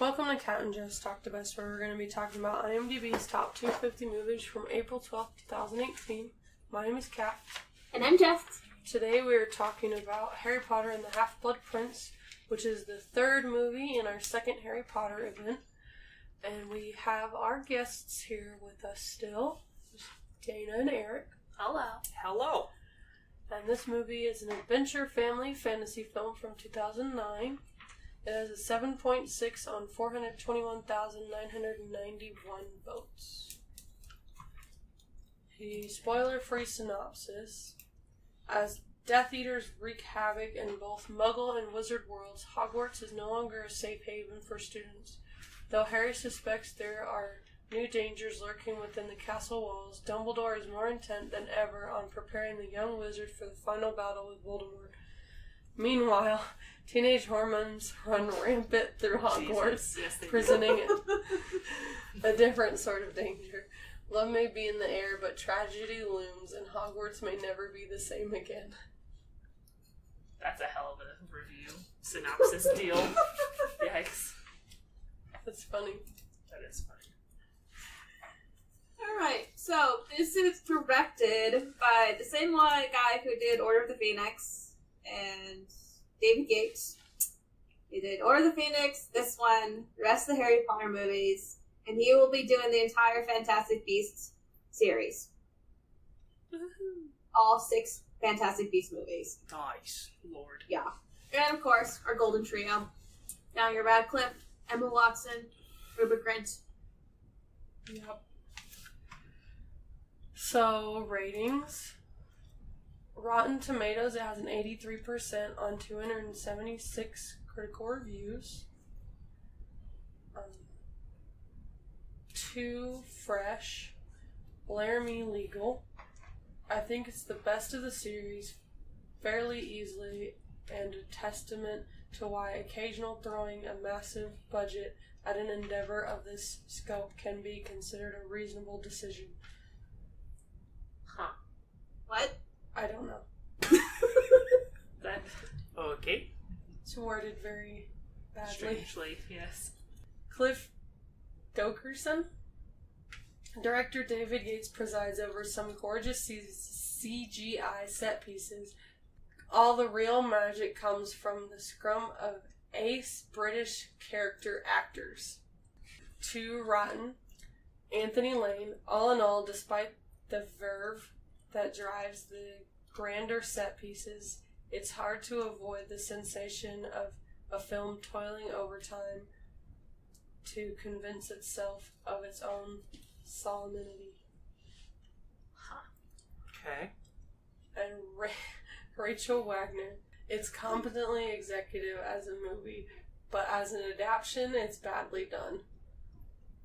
Welcome to Cat and Joe's Talk the Best, where we're going to be talking about IMDb's top 250 movies from April 12th, 2018. My name is Kat. And I'm Jess. Today we are talking about Harry Potter and the Half-Blood Prince, which is the third movie in our second Harry Potter event. And we have our guests here with us still, Dana and Eric. Hello. Hello. And this movie is an adventure family fantasy film from 2009. It has a 7.6 on 421,991 votes. The spoiler-free synopsis. As Death Eaters wreak havoc in both Muggle and Wizard worlds, Hogwarts is no longer a safe haven for students. Though Harry suspects there are new dangers lurking within the castle walls, Dumbledore is more intent than ever on preparing the young wizard for the final battle with Voldemort. Meanwhile, teenage hormones run rampant through Hogwarts, yes, presenting a different sort of danger. Love may be in the air, but tragedy looms, and Hogwarts may never be the same again. That's a hell of a review synopsis deal. Yikes. That's funny. That is funny. Alright, so this is directed by the same guy who did Order of the Phoenix and David Yates. He did Order of the Phoenix, this one, the rest of the Harry Potter movies, and he will be doing the entire Fantastic Beasts series. Woohoo. All 6 Fantastic Beasts movies. Nice. Lord. Yeah. And of course, our golden trio. Now your Radcliffe, Emma Watson, Rupert Grint. Yep. So, ratings. Rotten Tomatoes, it has an 83% on 276 critical reviews. 2 fresh. Laramie Legal. I think it's the best of the series, fairly easily, and a testament to why occasional throwing a massive budget at an endeavor of this scope can be considered a reasonable decision. Huh. What? I don't know. That. Okay. It's worded very badly. Strangely, yes. Cliff Dokerson. Director David Yates presides over some gorgeous CGI set pieces. All the real magic comes from the scrum of ace British character actors. 2 rotten. Anthony Lane. All in all, despite the verve that drives the grander set pieces, it's hard to avoid the sensation of a film toiling overtime to convince itself of its own solemnity. Huh. Okay. And Rachel Wagner. It's competently executive as a movie, but as an adaptation, it's badly done.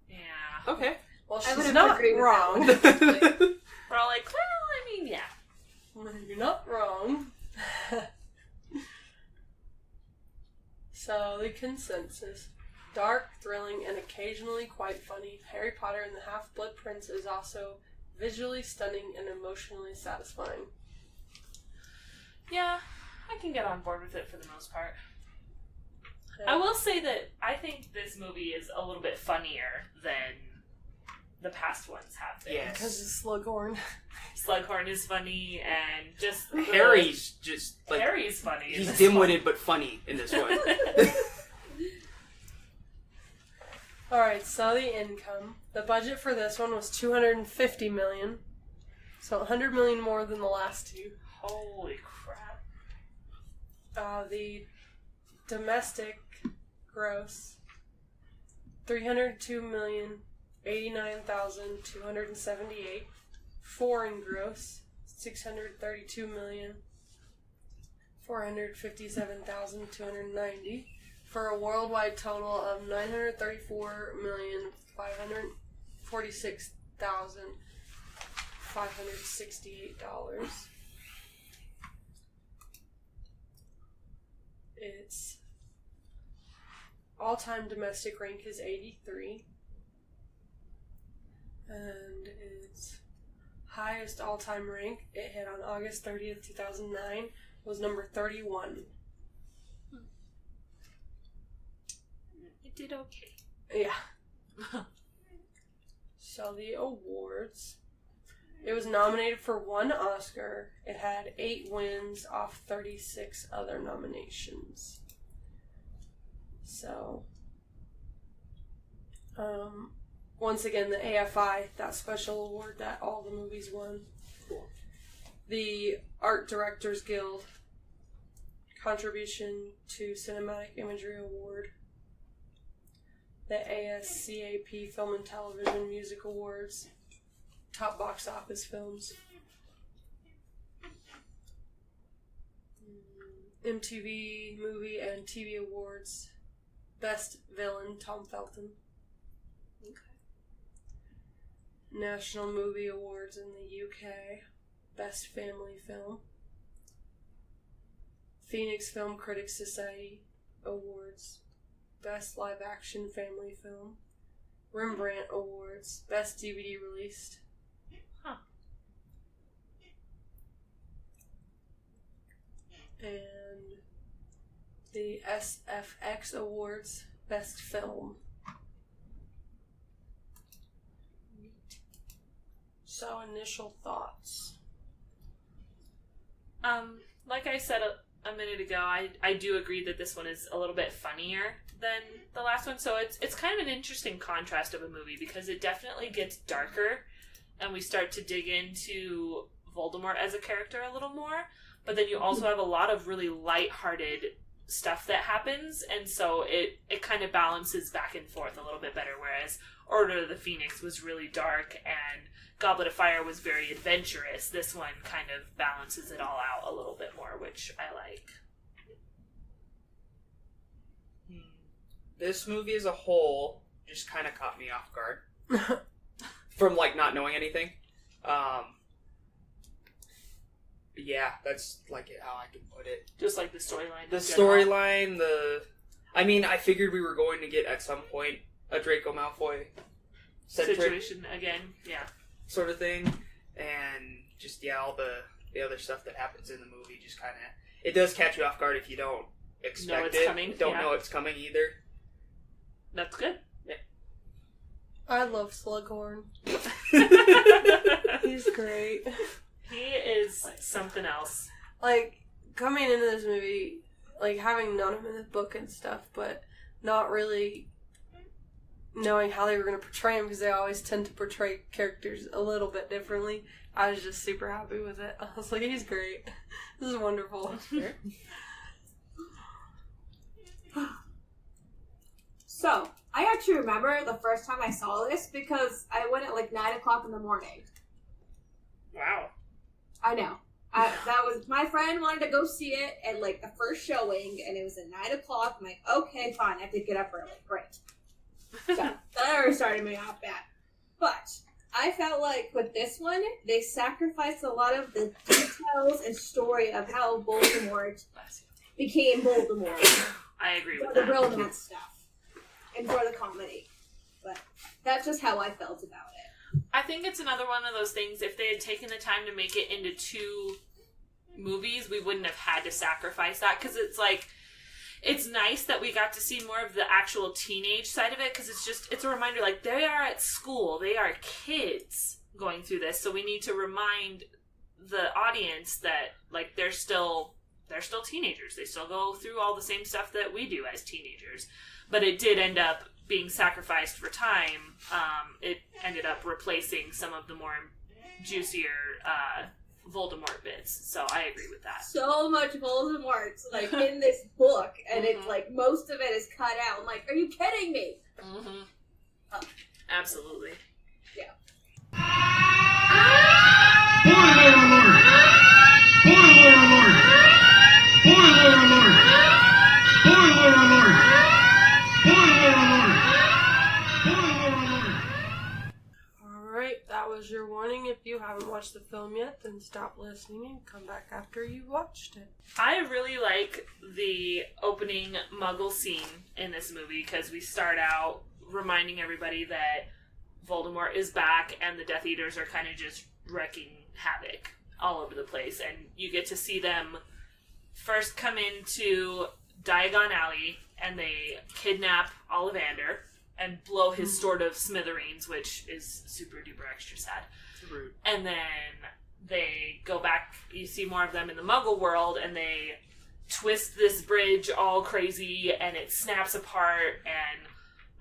Yeah. Okay. Well, I she's would've not agreed with wrong. that one. We're all like, well, I mean, yeah. You're not wrong. So, the consensus. Dark, thrilling, and occasionally quite funny, Harry Potter and the Half-Blood Prince is also visually stunning and emotionally satisfying. Yeah, I can get on board with it for the most part. Yeah. I will say that I think this movie is a little bit funnier than the past ones have been. Yes. Because of Slughorn. Slughorn is funny, and just... Harry's just, like... Harry's funny. in He's this dim-witted but funny in this one. Alright, so the income. The budget for this one was $250 million. So $100 million more than the last 2. Holy crap. The domestic gross, $302,089,278. Foreign gross, $632,457,290. For a worldwide total of $934,546,568. Its all-time domestic rank is 83. And its highest all-time rank, it hit on August 30th, 2009, was number 31. did okay. Yeah. So the awards. It was nominated for 1 Oscar. It had 8 wins off 36 other nominations. So, once again, the AFI, that special award that all the movies won. Cool. The Art Directors Guild Contribution to Cinematic Imagery Award. The ASCAP Film and Television Music Awards. Top box office films. MTV Movie and TV Awards. Best Villain, Tom Felton. Okay. National Movie Awards in the UK. Best Family Film. Phoenix Film Critics Society Awards. Best Live Action Family Film. Rembrandt Awards. Best DVD Released. Huh. And the SFX Awards. Best Film. So, initial thoughts. Like I said a minute ago, I do agree that this one is a little bit funnier than the last one. So it's kind of an interesting contrast of a movie because it definitely gets darker and we start to dig into Voldemort as a character a little more. But then you also have a lot of really lighthearted stuff that happens, and so it kind of balances back and forth a little bit better, whereas Order of the Phoenix was really dark and Goblet of Fire was very adventurous. This one kind of balances it all out a little bit more, which I like. This movie as a whole just kind of caught me off guard. From, like, not knowing anything. Yeah, that's, like, how I can put it. Just like the storyline. The storyline, I mean, I figured we were going to get, at some point, a Draco Malfoy situation again, yeah. Sort of thing. And just, yeah, all the other stuff that happens in the movie just kind of... It does catch you off guard if you don't expect know it's it. coming. Don't know it's coming either. That's good. Yeah. I love Slughorn. He's great. He is something else. Like, coming into this movie, like, having known him in the book and stuff, but not really knowing how they were going to portray him, because they always tend to portray characters a little bit differently. I was just super happy with it. I was like, he's great. This is wonderful. So, I actually remember the first time I saw this because I went at like 9 o'clock in the morning. Wow. I know. That was, my friend wanted to go see it at like the first showing, and it was at 9 o'clock. I'm like, okay, fine, I have to get up early. Great. So, that already started me off bad. But, I felt like with this one, they sacrificed a lot of the details and story of how Voldemort became Voldemort. I agree with for that. the romance stuff. And for the comedy. But that's just how I felt about it. I think it's another one of those things, if they had taken the time to make it into 2 movies, we wouldn't have had to sacrifice that, because it's like, it's nice that we got to see more of the actual teenage side of it, because it's a reminder, like, they are at school, they are kids going through this, so we need to remind the audience that, like, they're still teenagers, they still go through all the same stuff that we do as teenagers, but it did end up being sacrificed for time. It ended up replacing some of the more juicier Voldemort bits. So I agree with that. So much Voldemort, like, in this book, and it's like, most of it is cut out. I'm like, are you kidding me? Mm-hmm. Absolutely. Yeah. Spoiler alert! Spoiler alert! Spoiler alert! Spoiler alert! Spoiler alert! Spoiler alert! Alright, that was your warning. If you haven't watched the film yet, then stop listening and come back after you've watched it. I really like the opening Muggle scene in this movie, because we start out reminding everybody that Voldemort is back and the Death Eaters are kind of just wreaking havoc all over the place. And you get to see them first come into Diagon Alley and they kidnap Ollivander and blow his sword of smithereens, which is super duper extra sad. Rude. And then they go back, you see more of them in the Muggle world, and they twist this bridge all crazy, and it snaps apart, and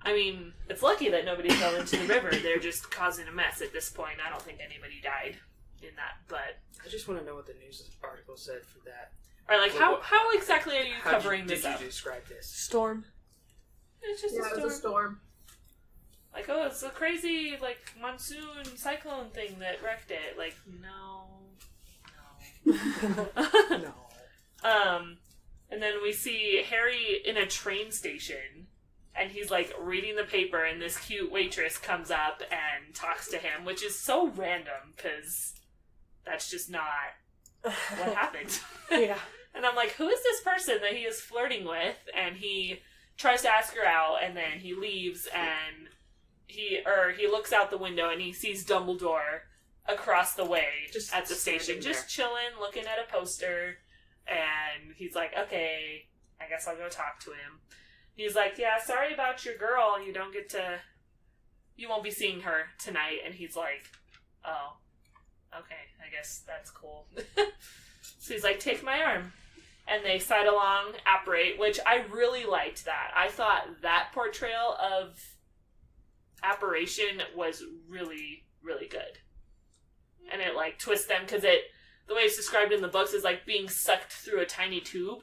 I mean, it's lucky that nobody fell into the river. They're just causing a mess at this point. I don't think anybody died in that, but... I just want to know what the news article said for that. Or, like, how exactly are you covering this up? Did you describe this? Storm. It's just Yeah, it was a storm. Like, oh, it's a crazy, like, monsoon cyclone thing that wrecked it. Like, no. No. And then we see Harry in a train station, and he's, like, reading the paper, and this cute waitress comes up and talks to him, which is so random, because that's just not what happened. Yeah. And I'm like, who is this person that he is flirting with? And he tries to ask her out, and then he leaves, and he looks out the window, and he sees Dumbledore across the way Just at the station, standing just there. chilling, looking at a poster, and he's like, okay, I guess I'll go talk to him. He's like, yeah, sorry about your girl, you won't be seeing her tonight. And he's like, oh, okay, I guess that's cool. So he's like, take my arm. And they side along, apparate, which I really liked that. I thought that portrayal of apparition was really, really good. And it, like, twists them, because the way it's described in the books is, like, being sucked through a tiny tube.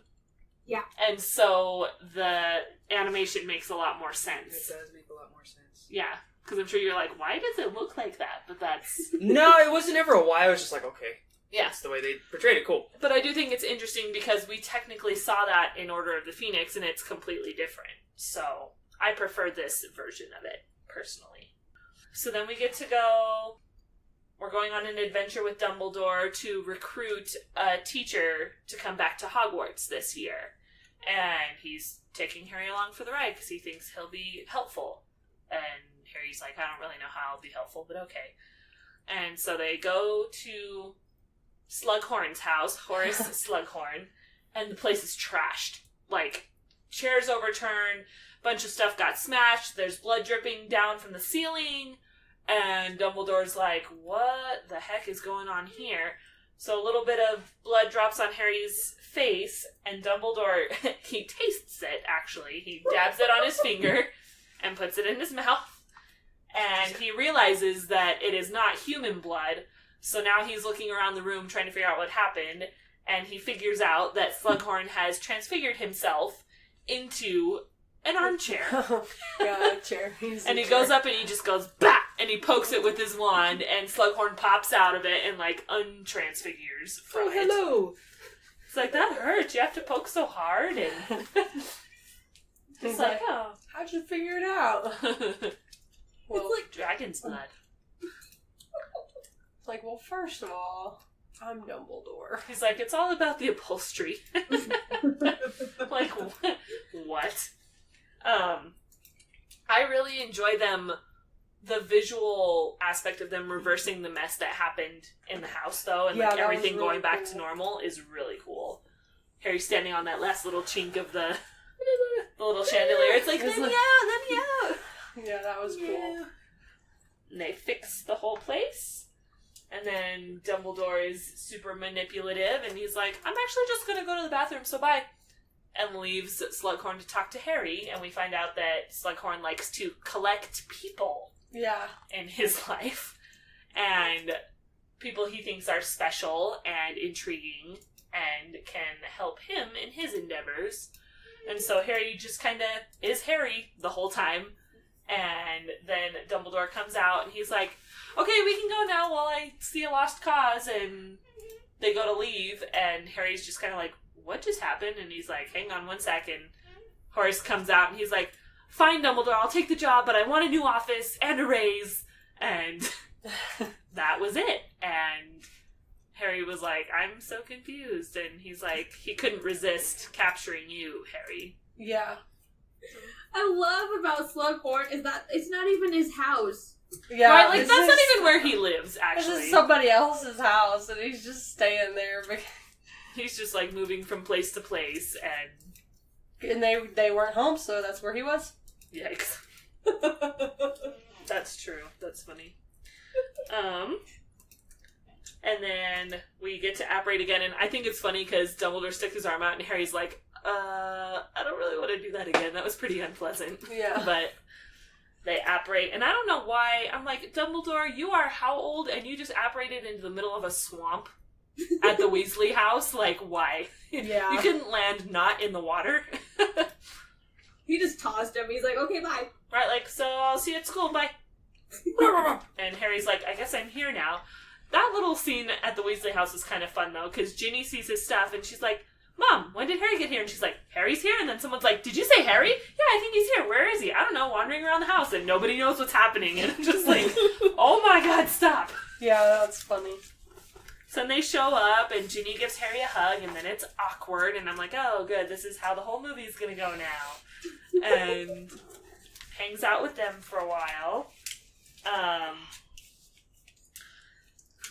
Yeah. And so the animation makes a lot more sense. It does make a lot more sense. Yeah, because I'm sure you're like, why does it look like that? But that's... No, it wasn't ever a why. I was just like, okay. Yeah. That's the way they portrayed it. Cool. But I do think it's interesting because we technically saw that in Order of the Phoenix, and it's completely different. So I prefer this version of it, personally. So then we get to go... We're going on an adventure with Dumbledore to recruit a teacher to come back to Hogwarts this year. And he's taking Harry along for the ride because he thinks he'll be helpful. And Harry's like, I don't really know how I'll be helpful, but okay. And so they go to Slughorn's house, Horace Slughorn, and the place is trashed. Like, chairs overturned, bunch of stuff got smashed, there's blood dripping down from the ceiling, and Dumbledore's like, what the heck is going on here? So a little bit of blood drops on Harry's face, and Dumbledore, he tastes it, actually. He dabs it on his finger and puts it in his mouth, and he realizes that it is not human blood, so now he's looking around the room trying to figure out what happened, and he figures out that Slughorn has transfigured himself into an armchair. Yeah, a chair. And he goes up and he just goes, bah! And he pokes it with his wand, and Slughorn pops out of it and, like, untransfigures from it. Hello. It's like, that hurts. You have to poke so hard. And He's it's like, oh. how'd you figure it out? Well, It's like dragon's blood. like, well, first of all, I'm Dumbledore. He's like, it's all about the upholstery. Like, what? I really enjoy the visual aspect of them reversing the mess that happened in the house, though, and Yeah, like that was everything really going back cool. to normal is really cool. Harry standing on that last little chink of the little chandelier. It's like, It's let me like- out, let me out. Yeah, that was cool. And they fix the whole place. And then Dumbledore is super manipulative, and he's like, I'm actually just going to go to the bathroom, so bye. And leaves Slughorn to talk to Harry, and we find out that Slughorn likes to collect people Yeah. in his life. And people he thinks are special and intriguing and can help him in his endeavors. And so Harry just kind of is Harry the whole time. And then Dumbledore comes out and he's like, okay, we can go now while I see a lost cause. And they go to leave, and Harry's just kind of like, what just happened? And he's like, hang on one second. Horace comes out and he's like, fine, Dumbledore, I'll take the job, but I want a new office and a raise. And that was it. And Harry was like, I'm so confused. And he's like, he couldn't resist capturing you, Harry. Yeah. I love about Slughorn is that it's not even his house. Yeah. Right? Like, this that's not is- even where he lives, This actually. is somebody else's house, and he's just staying there He's just, like, moving from place to place and And they weren't home, so that's where he was. Yikes. That's true. That's funny. And then we get to apparate again, and I think it's funny because Dumbledore sticks his arm out, and Harry's like, I don't really want to do that again. That was pretty unpleasant. Yeah. But they apparate, and I don't know why. I'm like, Dumbledore, you are how old, and you just apparated into the middle of a swamp at the Weasley house? Like, why? Yeah. You couldn't land not in the water? He just tossed him. He's like, okay, bye. Right, like, so I'll see you at school, bye. And Harry's like, I guess I'm here now. That little scene at the Weasley house is kind of fun, though, because Ginny sees his stuff, and she's like, Mom, when did Harry get here? And she's like, Harry's here? And then someone's like, did you say Harry? Yeah, I think he's here. Where is he? I don't know, wandering around the house, and nobody knows what's happening. And I'm just like, oh my god, stop. Yeah, that's funny. So then they show up, and Ginny gives Harry a hug, and then it's awkward, and I'm like, oh, good, this is how the whole movie's gonna go now. And hangs out with them for a while.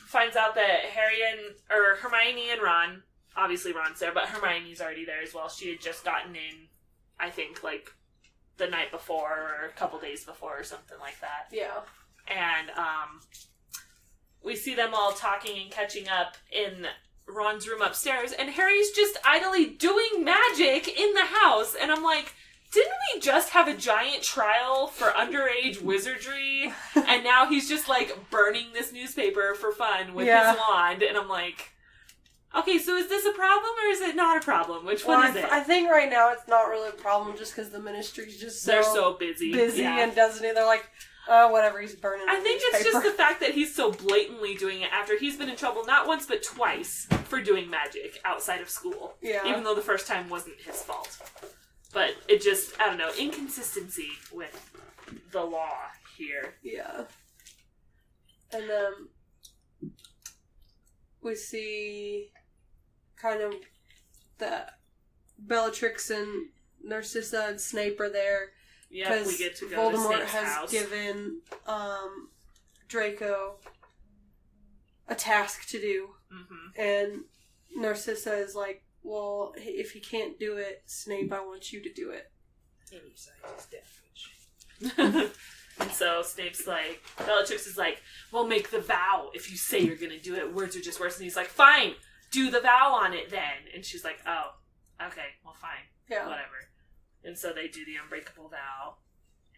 Finds out that Hermione and Ron, obviously Ron's there, but Hermione's already there as well. She had just gotten in, I think, like, the night before, or a couple days before, or something like that. Yeah. And, we see them all talking and catching up in Ron's room upstairs, and Harry's just idly doing magic in the house, and I'm like, didn't we just have a giant trial for underage wizardry? And now he's just, like, burning this newspaper for fun with his wand, and I'm like, okay, so is this a problem, or is it not a problem? Which one is it? I think right now it's not really a problem, just because the ministry's just They're so busy. And doesn't it? They're like, oh, whatever, he's burning I think newspaper. It's just the fact that he's so blatantly doing it after he's been in trouble not once but twice for doing magic outside of school. Yeah. Even though the first time wasn't his fault. But it just, I don't know, inconsistency with the law here. Yeah. And we see kind of the Bellatrix and Narcissa and Snape are there. Yeah, we get to go Voldemort to Snape's has house. given Draco a task to do. Mm-hmm. And Narcissa is like, well, if he can't do it, Snape, I want you to do it. And so Snape's like, Bellatrix is like, well, make the vow if you say you're gonna do it. Words are just words. And he's like, fine, do the vow on it then. And she's like, oh, okay, well, fine. Yeah. Whatever. And so they do the unbreakable vow.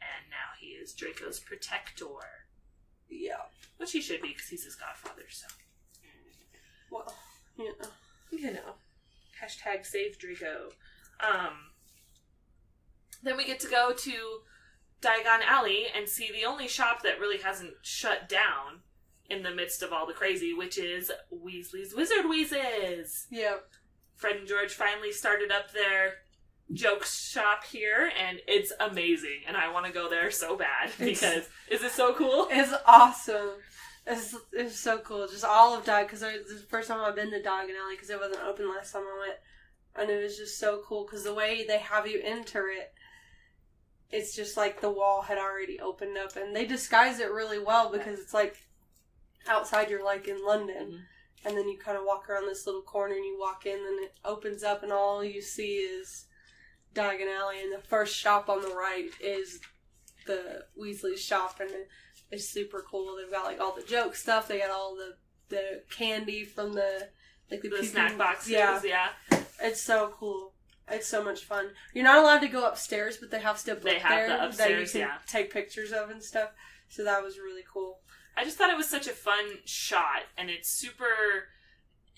And now he is Draco's protector. Yeah. Which he should be, because he's his godfather, so. Well, You know. Hashtag save Draco. Then we get to go to Diagon Alley and see the only shop that really hasn't shut down in the midst of all the crazy, which is Weasley's Wizard Wheezes. Yep. Fred and George finally started up their joke shop here, and it's amazing, and I want to go there so bad, because is it so cool? It's awesome. It's so cool. Just all of Diagon, because this is the first time I've been to Diagon Alley, because it wasn't open last time I went, and it was just so cool, because the way they have you enter it, it's just like the wall had already opened up, and they disguise it really well, because it's like outside you're like in London, mm-hmm. and then you kind of walk around this little corner, and you walk in, and it opens up, and all you see is Diagon Alley, and the first shop on the right is the Weasley shop, and it's super cool. They've got like all the joke stuff. They got all the candy from the snack boxes. Yeah, it's so cool. It's so much fun. You're not allowed to go upstairs, but they have stuff they up have there the upstairs, that you can take pictures of and stuff. So that was really cool. I just thought it was such a fun shot, and it's super.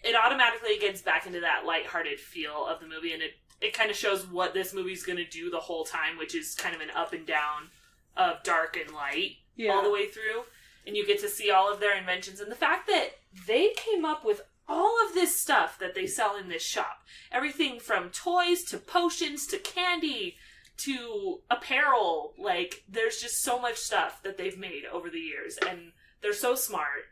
It automatically gets back into that lighthearted feel of the movie, and it kind of shows what this movie's going to do the whole time, which is kind of an up and down of dark and light all the way through. And you get to see all of their inventions. And the fact that they came up with all of this stuff that they sell in this shop. Everything from toys to potions to candy to apparel. Like, there's just so much stuff that they've made over the years. And they're so smart.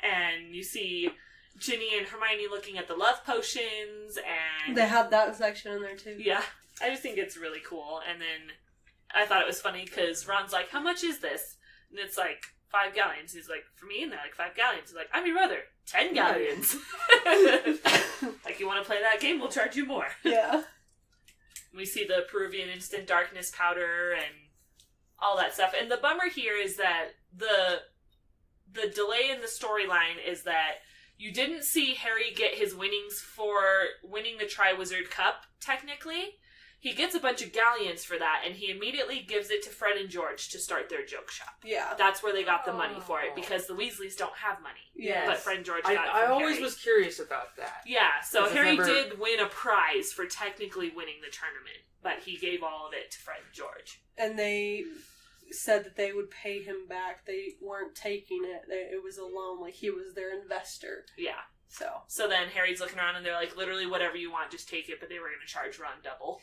And you see Ginny and Hermione looking at the love potions, and they had that section in there too. Yeah, I just think it's really cool. And then I thought it was funny because Ron's like, "How much is this?" And it's like 5 galleons. He's like, "For me?" And they're like, 5 galleons. He's like, "I'm your brother. 10 galleons." Like, you want to play that game? We'll charge you more. Yeah. We see the Peruvian instant darkness powder and all that stuff. And the bummer here is that the delay in the storyline is that you didn't see Harry get his winnings for winning the Triwizard Cup, technically. He gets a bunch of galleons for that, and he immediately gives it to Fred and George to start their joke shop. Yeah. That's where they got the money for it, because the Weasleys don't have money. Yes. But Fred and George got it from I always Harry. was curious about that. Yeah, so Because Harry I've never- did win a prize for technically winning the tournament, but he gave all of it to Fred and George. And they said that they would pay him back. They weren't taking it. It was a loan. Like, he was their investor. Yeah. So then Harry's looking around and they're like, literally whatever you want, just take it, but they were going to charge Ron double.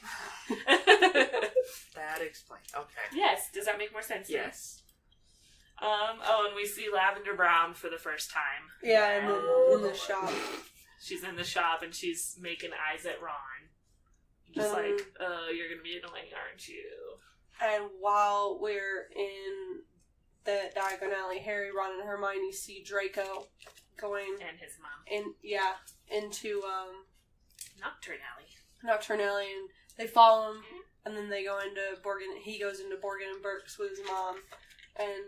That explains. Okay. Yes, does that make more sense? Yes. And we see Lavender Brown for the first time. yeah, in the shop. She's in the shop and she's making eyes at Ron. Just like, you're going to be annoying, aren't you? And while we're in the Diagon Alley, Harry, Ron, and Hermione see Draco going And his mom. into Nocturne Alley. Nocturne Alley, and they follow him, and then they go into he goes into Borgin and Burke's with his mom, and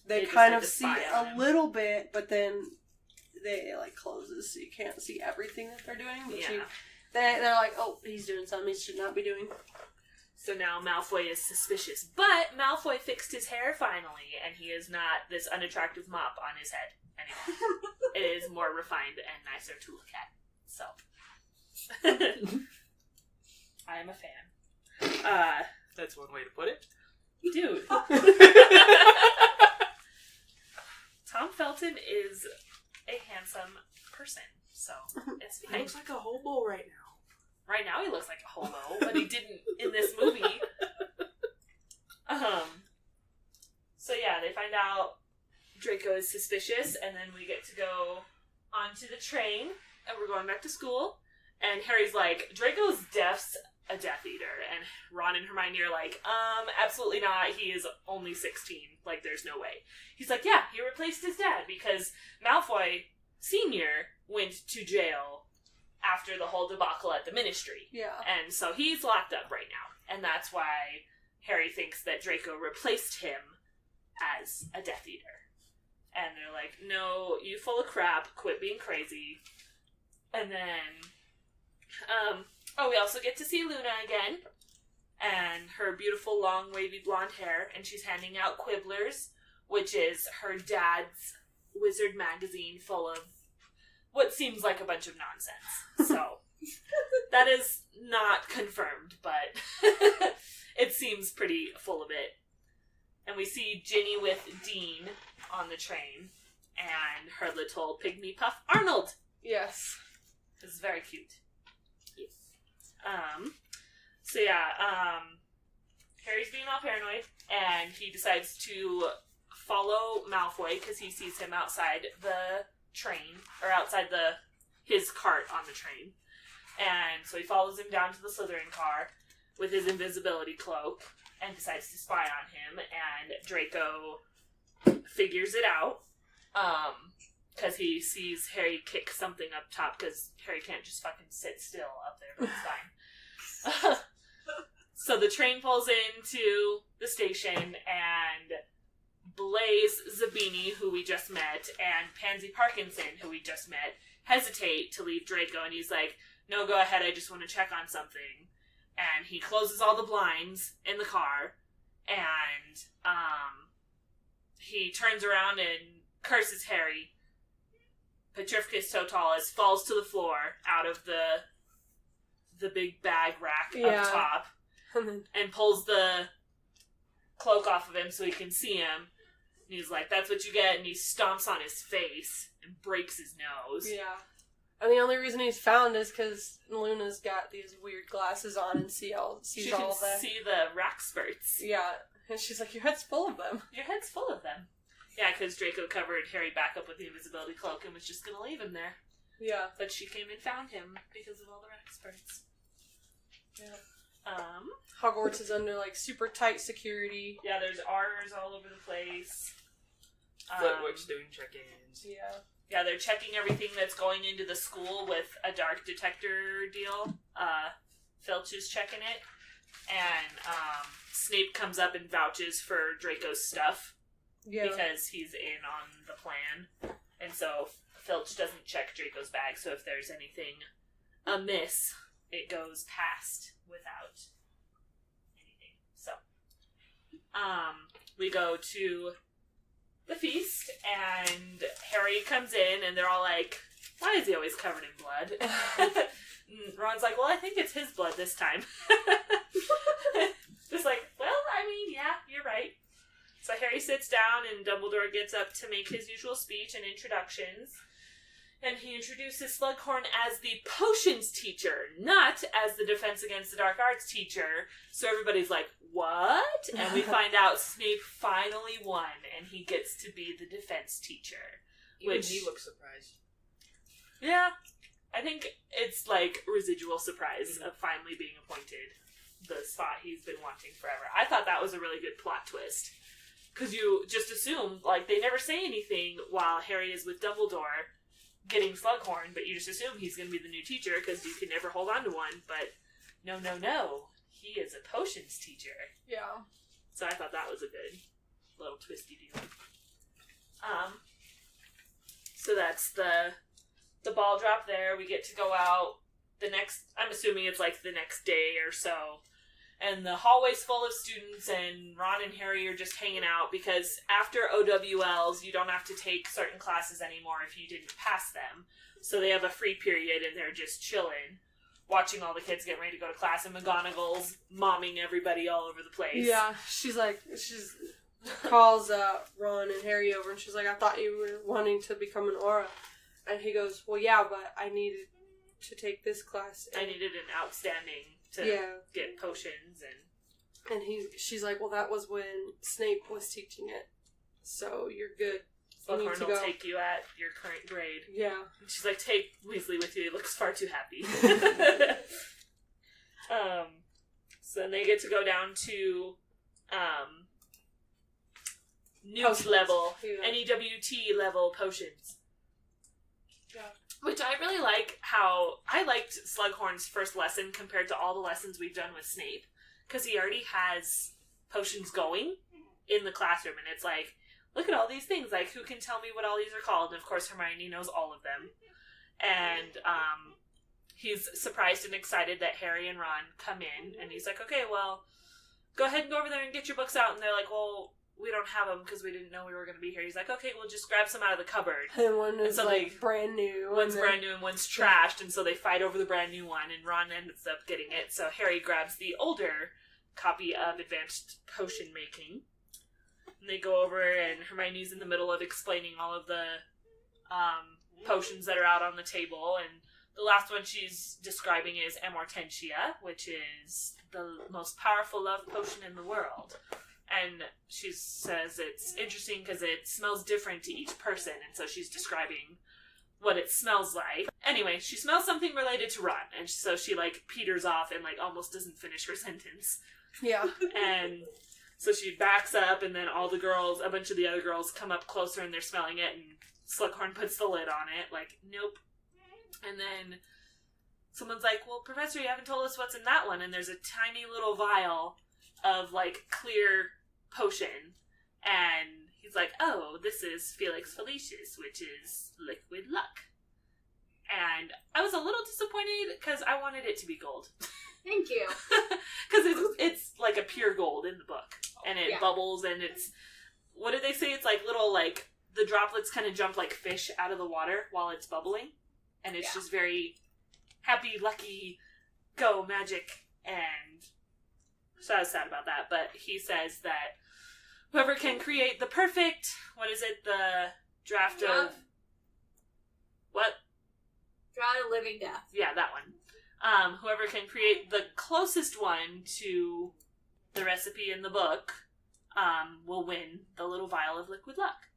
they They kind decide of to see spy on a him. little bit, but then it like closes, so you can't see everything that they're doing. But Yeah. they're like, oh, he's doing something he should not be doing. So now Malfoy is suspicious. But Malfoy fixed his hair finally, and he is not this unattractive mop on his head anymore. It is more refined and nicer to look at. So. I am a fan. That's one way to put it. Dude. Tom Felton is a handsome person, so it's He fine. looks like a hobo right now. Right now he looks like a hobo, but he didn't in this movie. So yeah, they find out Draco is suspicious, and then we get to go onto the train, and we're going back to school. And Harry's like, Draco's a Death Eater, and Ron and Hermione are like, absolutely not. He is only 16. Like, there's no way. He's like, yeah, he replaced his dad because Malfoy Sr. went to jail after the whole debacle at the Ministry. Yeah. And so he's locked up right now. And that's why Harry thinks that Draco replaced him as a Death Eater. And they're like, no, you full of crap, quit being crazy. And then, we also get to see Luna again. And her beautiful, long, wavy blonde hair. And she's handing out Quibblers, which is her dad's wizard magazine full of what seems like a bunch of nonsense. So, that is not confirmed, but it seems pretty full of it. And we see Ginny with Dean on the train, and her little pygmy puff, Arnold! Yes. This is very cute. Yes. Harry's being all paranoid, and he decides to follow Malfoy, because he sees him outside the train, or outside his cart on the train. And so he follows him down to the Slytherin car with his invisibility cloak, and decides to spy on him, and Draco figures it out, because he sees Harry kick something up top, because Harry can't just fucking sit still up there, but it's fine. So the train pulls into the station, and Blaze Zabini, who we just met, and Pansy Parkinson, who we just met, hesitate to leave Draco, and he's like, no, go ahead, I just want to check on something. And he closes all the blinds in the car, and he turns around and curses Harry. Petrificus Totalis falls to the floor out of the big bag rack up top, and pulls the cloak off of him so he can see him. And he's like, that's what you get, and he stomps on his face and breaks his nose. Yeah. And the only reason he's found is because Luna's got these weird glasses on and sees all She can of that. see the rack spurts. Yeah. And she's like, your head's full of them. Your head's full of them. Yeah, because Draco covered Harry back up with the invisibility cloak and was just going to leave him there. Yeah. But she came and found him because of all the rack spurts. Yeah. Hogwarts is under, like, super tight security. Yeah, there's R's all over the place. Flitwick's doing check-ins. Yeah. Yeah, they're checking everything that's going into the school with a dark detector deal. Phil Filch is checking it, and Snape comes up and vouches for Draco's stuff because he's in on the plan, and so Filch doesn't check Draco's bag, so if there's anything amiss, it goes past without anything. So, we go to the feast, and Harry comes in, and they're all like, why is he always covered in blood? And Ron's like, well, I think it's his blood this time. Just like, well, I mean, yeah, you're right. So Harry sits down, and Dumbledore gets up to make his usual speech and introductions. And he introduces Slughorn as the potions teacher, not as the Defense Against the Dark Arts teacher. So everybody's like, what? And we find out Snape finally won, and he gets to be the defense teacher. Even he looks surprised. Yeah, I think it's like residual surprise of finally being appointed the spot he's been wanting forever. I thought that was a really good plot twist. Because you just assume, like, they never say anything while Harry is with Dumbledore getting Slughorn, but you just assume he's going to be the new teacher because you can never hold on to one. But no. He is a potions teacher. Yeah. So I thought that was a good little twisty deal. So that's the ball drop there. We get to go out the next, I'm assuming it's like the next day or so. And the hallway's full of students, and Ron and Harry are just hanging out because after OWLs, you don't have to take certain classes anymore if you didn't pass them. So they have a free period, and they're just chilling, watching all the kids get ready to go to class, and McGonagall's momming everybody all over the place. Yeah, she calls Ron and Harry over, and she's like, I thought you were wanting to become an Aura. And he goes, well, yeah, but I needed to take this class. I needed an outstanding to get potions, and she's like, well, that was when Snape was teaching it, so you're good. Slughorn will take you at your current grade. Yeah. And she's like, take Weasley with you. He looks far too happy. So then they get to go down to Newt level, NEWT level potions. Yeah. Which I really like how I liked Slughorn's first lesson compared to all the lessons we've done with Snape, because he already has potions going in the classroom, and it's like, look at all these things, like, who can tell me what all these are called? And of course Hermione knows all of them. And he's surprised and excited that Harry and Ron come in, and he's like, okay, well, go ahead and go over there and get your books out. And they're like, well, we don't have them because we didn't know we were going to be here. He's like, okay, well, just grab some out of the cupboard. And one is, brand new. One's brand new and one's trashed, and so they fight over the brand new one, and Ron ends up getting it. So Harry grabs the older copy of Advanced Potion Making. And they go over, and Hermione's in the middle of explaining all of the potions that are out on the table, and the last one she's describing is Amortentia, which is the most powerful love potion in the world. And she says it's interesting because it smells different to each person, and so she's describing what it smells like. Anyway, she smells something related to Ron, and so she, peters off and, almost doesn't finish her sentence. Yeah. And so she backs up, and then a bunch of the other girls come up closer, and they're smelling it, and Slughorn puts the lid on it, nope. And then someone's like, well, Professor, you haven't told us what's in that one, and there's a tiny little vial of, clear potion, and he's like, oh, this is Felix Felicis, which is liquid luck. And I was a little disappointed because I wanted it to be gold. Thank you. Because it's like a pure gold in the book, and it bubbles, and it's, what did they say? It's little, the droplets kind of jump like fish out of the water while it's bubbling, and it's just very happy, lucky, go, magic, and so I was sad about that, but he says that whoever can create the perfect, what is it, the draft of... What? Draft of Living Death. Yeah, that one. Whoever can create the closest one to the recipe in the book will win the little vial of liquid luck.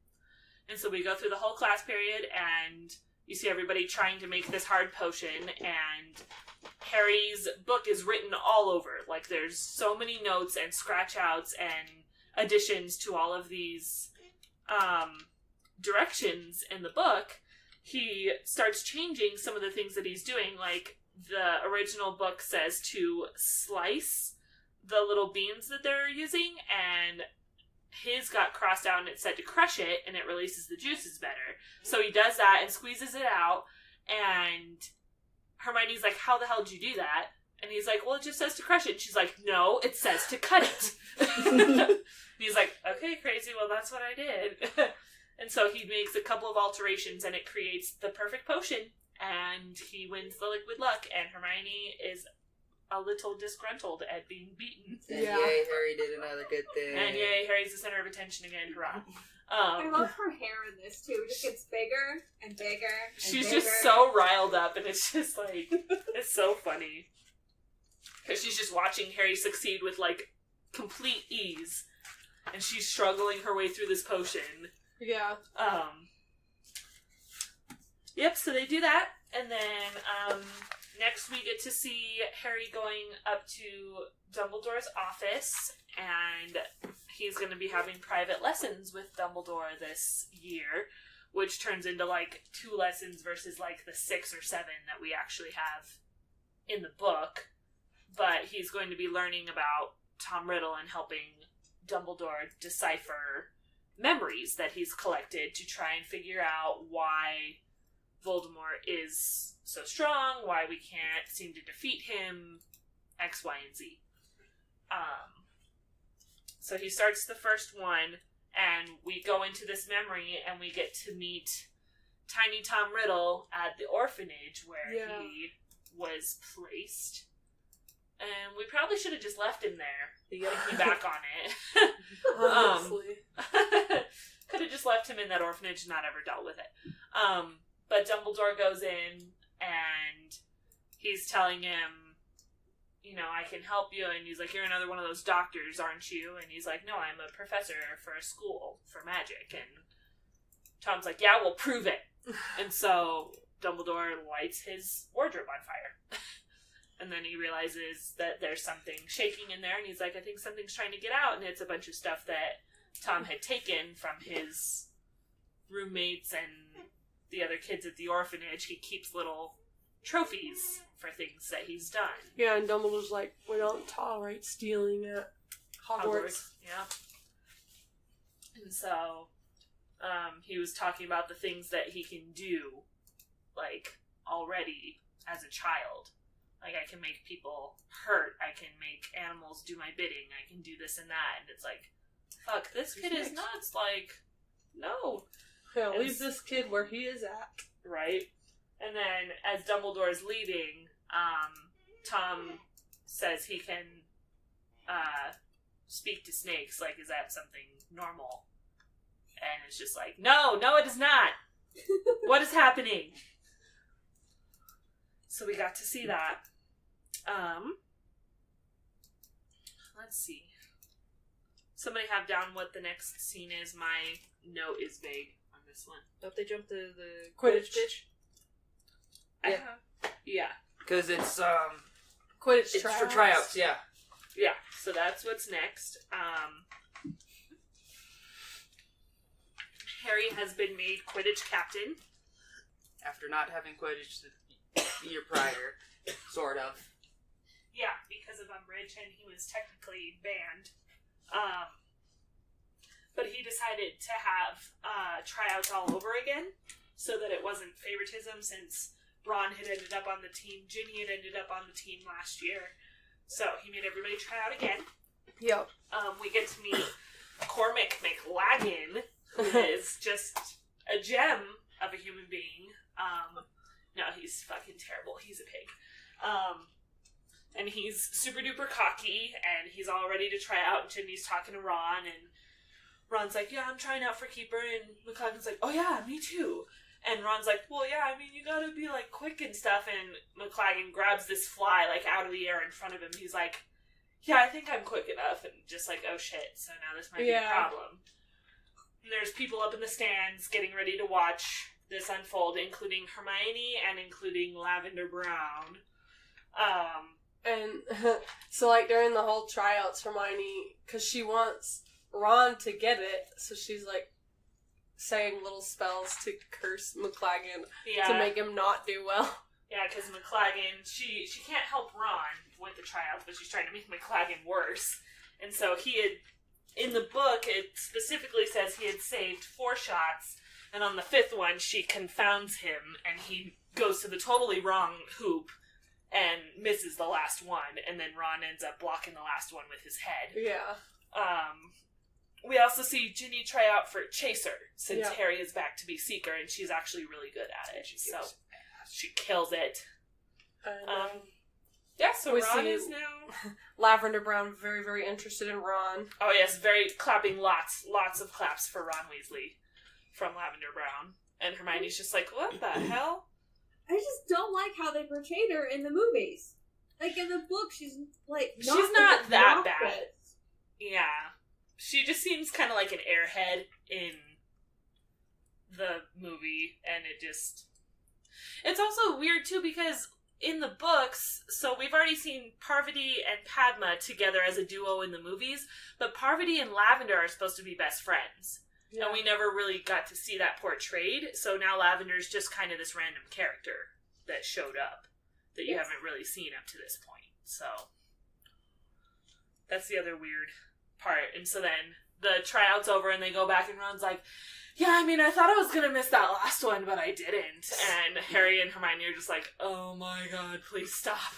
And so we go through the whole class period, and you see everybody trying to make this hard potion, and Harry's book is written all over. There's so many notes and scratch-outs and additions to all of these directions in the book. He starts changing some of the things that he's doing, the original book says to slice the little beans that they're using, and his got crossed out and it said to crush it, and it releases the juices better. So he does that and squeezes it out, and Hermione's like, how the hell did you do that? And he's like, well, it just says to crush it. And she's like, no, it says to cut it. And he's like, okay, crazy, well, that's what I did. And so he makes a couple of alterations, and it creates the perfect potion, and he wins the liquid luck, and Hermione is a little disgruntled at being beaten. And yay, Harry did another good thing. And yay, Harry's the center of attention again, hurrah. I love her hair in this, too. It just gets bigger and bigger and she's bigger. just so riled up, and it's just like, it's so funny. Because she's just watching Harry succeed with, like, complete ease. And she's struggling her way through this potion. Yeah. Yep, so they do that. And then, next we get to see Harry going up to Dumbledore's office. And he's going to be having private lessons with Dumbledore this year. Which turns into, like, 2 lessons versus, like, the 6 or 7 that we actually have in the book. But he's going to be learning about Tom Riddle and helping Dumbledore decipher memories that he's collected to try and figure out why Voldemort is so strong, why we can't seem to defeat him, X, Y, and Z. So he starts the first one, and we go into this memory, and we get to meet Tiny Tom Riddle at the orphanage where he was placed. And we probably should have just left him there, thinking back on it. Honestly. Could have just left him in that orphanage and not ever dealt with it. But Dumbledore goes in, and he's telling him, you know, I can help you. And he's like, you're another one of those doctors, aren't you? And he's like, no, I'm a professor for a school for magic. And Tom's like, yeah, well, prove it. And so Dumbledore lights his wardrobe on fire. And then he realizes that there's something shaking in there, and he's like, I think something's trying to get out, and it's a bunch of stuff that Tom had taken from his roommates and the other kids at the orphanage. He keeps little trophies for things that he's done. Yeah, and Dumbledore's like, we don't tolerate stealing at Hogwarts. Yeah. And so, he was talking about the things that he can do, like, already as a child. Like, I can make people hurt. I can make animals do my bidding. I can do this and that. And it's like, fuck, this kid is nuts. Like, no. Yeah, leave this kid where he is at. Right? And then, as Dumbledore's leaving, Tom says he can speak to snakes. Like, is that something normal? And it's just like, no, it is not. What is happening? So we got to see that. Let's see. Somebody have down what the next scene is. My note is vague on this one. Don't they jump the Quidditch pitch? Yeah. Yeah. Because it's Quidditch it's tryouts. for tryouts, yeah. Yeah. So that's what's next. Harry has been made Quidditch captain. After not having Quidditch the year prior, sort of. Yeah, because of Umbridge, and he was technically banned. But he decided to have tryouts all over again, so that it wasn't favoritism, since Ron had ended up on the team, Ginny had ended up on the team last year. So he made everybody try out again. Yep. We get to meet Cormac McLaggen, who is just a gem of a human being. No, he's fucking terrible. He's a pig. And he's super duper cocky, and he's all ready to try out, and Ginny's talking to Ron, and Ron's like, yeah, I'm trying out for keeper, and McLaggen's like, oh yeah, me too. And Ron's like, well, yeah, I mean, you gotta be, like, quick and stuff, and McLaggen grabs this fly, like, out of the air in front of him. He's like, yeah, I think I'm quick enough, and just like, oh shit, so now this might be a problem. And there's people up in the stands getting ready to watch this unfold, including Hermione and including Lavender Brown. And so, like, during the whole tryouts, Hermione, because she wants Ron to get it, so she's, like, saying little spells to curse McLaggen to make him not do well. Yeah, because McLaggen, she can't help Ron with the tryouts, but she's trying to make McLaggen worse. And so he had, in the book, it specifically says he had saved 4 shots, and on the 5th one, she confounds him, and he goes to the totally wrong hoop and misses the last one, and then Ron ends up blocking the last one with his head. Yeah. We also see Ginny try out for Chaser, since Harry is back to be Seeker, and she's actually really good at it. She kills it. So we Ron see is now... Lavender Brown very, very interested in Ron. Oh yes, very clapping lots of claps for Ron Weasley from Lavender Brown. And Hermione's just like, what the hell? I just don't like how they portrayed her in the movies. Like, in the book, she's, like, not she's not that bad. bad. Yeah. She just seems kind of like an airhead in the movie, and it just... It's also weird, too, because in the books, so we've already seen Parvati and Padma together as a duo in the movies, but Parvati and Lavender are supposed to be best friends. Yeah. And we never really got to see that portrayed, so now Lavender's just kind of this random character that showed up that you haven't really seen up to this point. So, that's the other weird part. And so then the tryout's over and they go back and Ron's like, yeah, I mean, I thought I was going to miss that last one, but I didn't. And Harry and Hermione are just like, oh my god, please stop.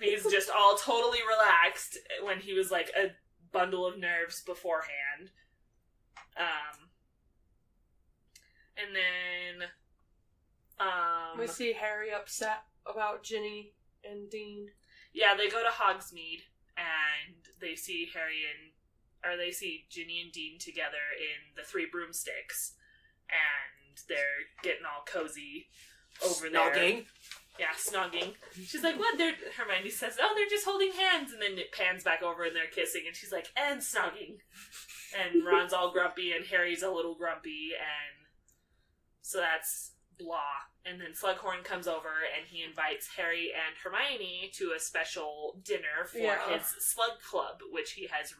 And he's just all totally relaxed when he was like a bundle of nerves beforehand. And then, we see Harry upset about Ginny and Dean. Yeah, they go to Hogsmeade, and they see they see Ginny and Dean together in the 3 broomsticks, and they're getting all cozy over there. Snogging. Yeah, snogging. She's like, what? Hermione says, oh, they're just holding hands, and then it pans back over and they're kissing, and she's like, and snogging. And Ron's all grumpy, and Harry's a little grumpy, and so that's blah. And then Slughorn comes over, and he invites Harry and Hermione to a special dinner for his Slug Club, which he has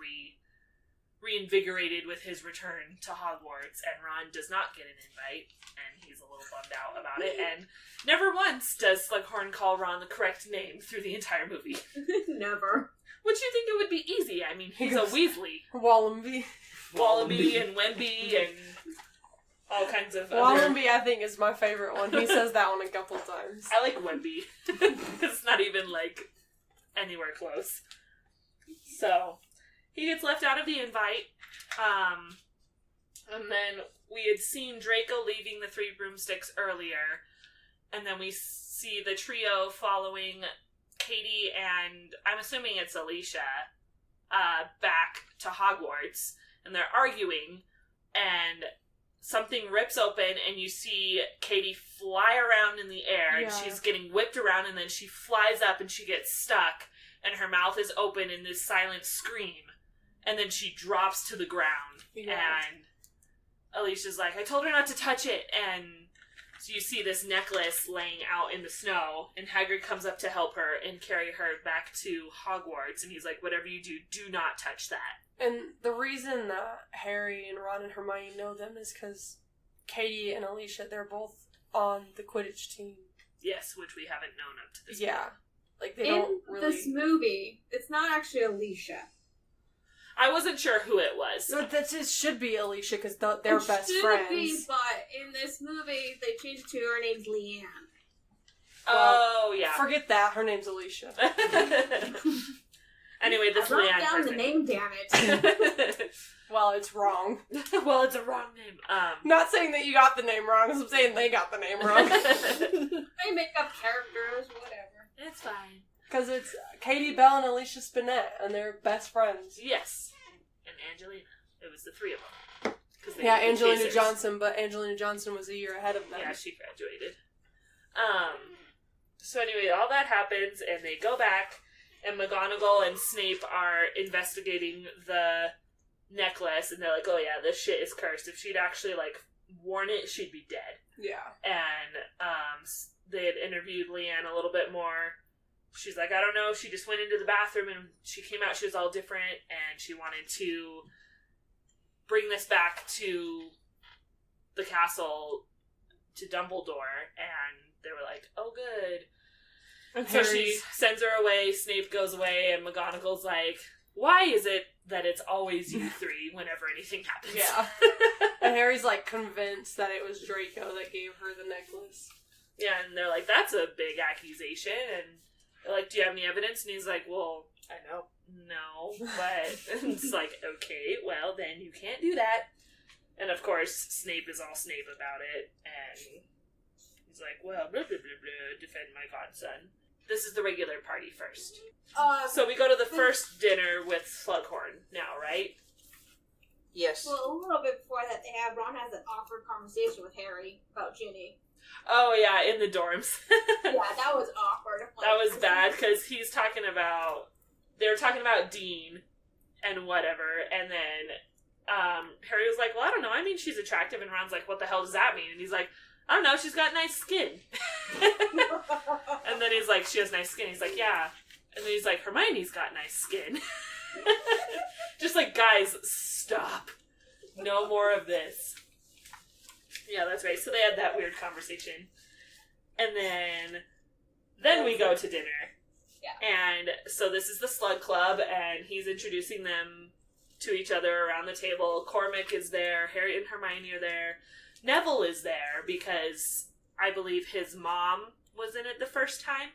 reinvigorated with his return to Hogwarts, and Ron does not get an invite, and he's a little bummed out about it, and never once does Slughorn call Ron the correct name through the entire movie. Never. Which you think it would be easy. I mean, he's a Weasley. Wallaby and Wemby and all kinds of Wallaby, I think, is my favorite one. He says that one a couple times. I like Wemby. It's not even, like, anywhere close. So, he gets left out of the invite. And then we had seen Draco leaving the 3 broomsticks earlier. And then we see the trio following Katie and, I'm assuming it's Alicia, back to Hogwarts. And they're arguing, and something rips open, and you see Katie fly around in the air, and she's getting whipped around, and then she flies up, and she gets stuck, and her mouth is open in this silent scream, and then she drops to the ground, and Alicia's like, I told her not to touch it, and so you see this necklace laying out in the snow, and Hagrid comes up to help her and carry her back to Hogwarts, and he's like, whatever you do, do not touch that. And the reason that Harry and Ron and Hermione know them is because Katie and Alicia, they're both on the Quidditch team. Yes, which we haven't known up to this point. Yeah. Like, they don't really... In this movie, it's not actually Alicia. I wasn't sure who it was. No, it should be Alicia, because they're best friends. It should be, but in this movie, they changed it to her name's Leanne. Oh, yeah. Forget that. Her name's Alicia. Anyway, this I wrote Leanne down person. the name, damn it. Well, it's wrong. Well, it's a wrong name. Not saying that you got the name wrong, I'm saying they got the name wrong. They make up characters, whatever. It's fine. Because it's Katie Bell and Alicia Spinette, and they're best friends. Yes. And Angelina. It was the 3 of them. Yeah, Angelina Johnson, but Angelina Johnson was a year ahead of them. Yeah, she graduated. So anyway, all that happens, and they go back, and McGonagall and Snape are investigating the necklace, and they're like, oh yeah, this shit is cursed. If she'd actually, like, worn it, she'd be dead. Yeah. And they had interviewed Leanne a little bit more. She's like, I don't know, she just went into the bathroom, and she came out, she was all different, and she wanted to bring this back to the castle to Dumbledore, and they were like, "Oh, good." And So she Harry's- sends her away. Snape goes away, and McGonagall's like, "Why is it that it's always you three whenever anything happens?" Yeah. And Harry's like convinced that it was Draco that gave her the necklace. Yeah, and they're like, "That's a big accusation." And they're like, "Do you have any evidence?" And he's like, "Well, I know, no, but..." And it's like, "Okay, well, then you can't do that." And of course, Snape is all Snape about it, and he's like, "Well, blah, blah, blah, blah, defend my godson." This is the regular party first. So we go to the first dinner with Slughorn now, right? Yes. Well, a little bit before that, Ron has an awkward conversation with Harry about Ginny. Oh, yeah, in the dorms. Yeah, that was awkward. That was bad, because he's talking about... They were talking about Dean and whatever, and then Harry was like, "Well, I don't know, I mean, she's attractive," and Ron's like, "What the hell does that mean?" And he's like, "I don't know, she's got nice skin." And then he's like, "She has nice skin." He's like, "Yeah." And then he's like, "Hermione's got nice skin." Just like, guys, stop. No more of this. Yeah, that's right. So they had that weird conversation. And then we go to dinner. Yeah. And so this is the Slug Club, and he's introducing them to each other around the table. Cormac is there. Harry and Hermione are there. Neville is there because I believe his mom was in it the first time.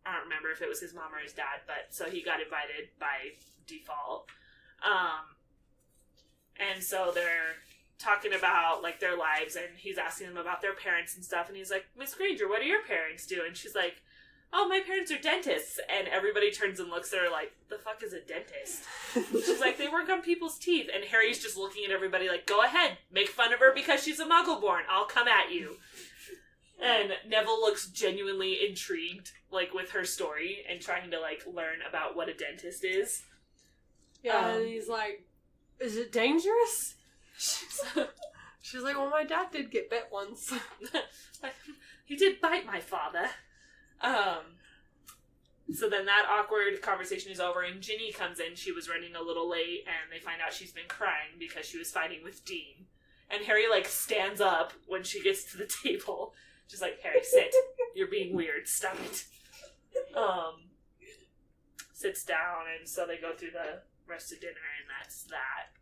I don't remember if it was his mom or his dad, but so he got invited by default. And so they're talking about like their lives, and he's asking them about their parents and stuff, and he's like, "Miss Granger, what do your parents do?" And she's like, "Oh, my parents are dentists." And everybody turns and looks at her like, "The fuck is a dentist?" She's like, "They work on people's teeth." And Harry's just looking at everybody like, "Go ahead, make fun of her because she's a Muggle-born. I'll come at you." And Neville looks genuinely intrigued, like, with her story and trying to, like, learn about what a dentist is. Yeah, and he's like, "Is it dangerous?" She's like, "Well, my dad did get bit once." He did bite my father. So then that awkward conversation is over, and Ginny comes in. She was running a little late, and they find out she's been crying because she was fighting with Dean. And Harry, like, stands up when she gets to the table. Just like, "Harry, sit. You're being weird. Stop it." Sits down, and so they go through the rest of dinner, and that's that.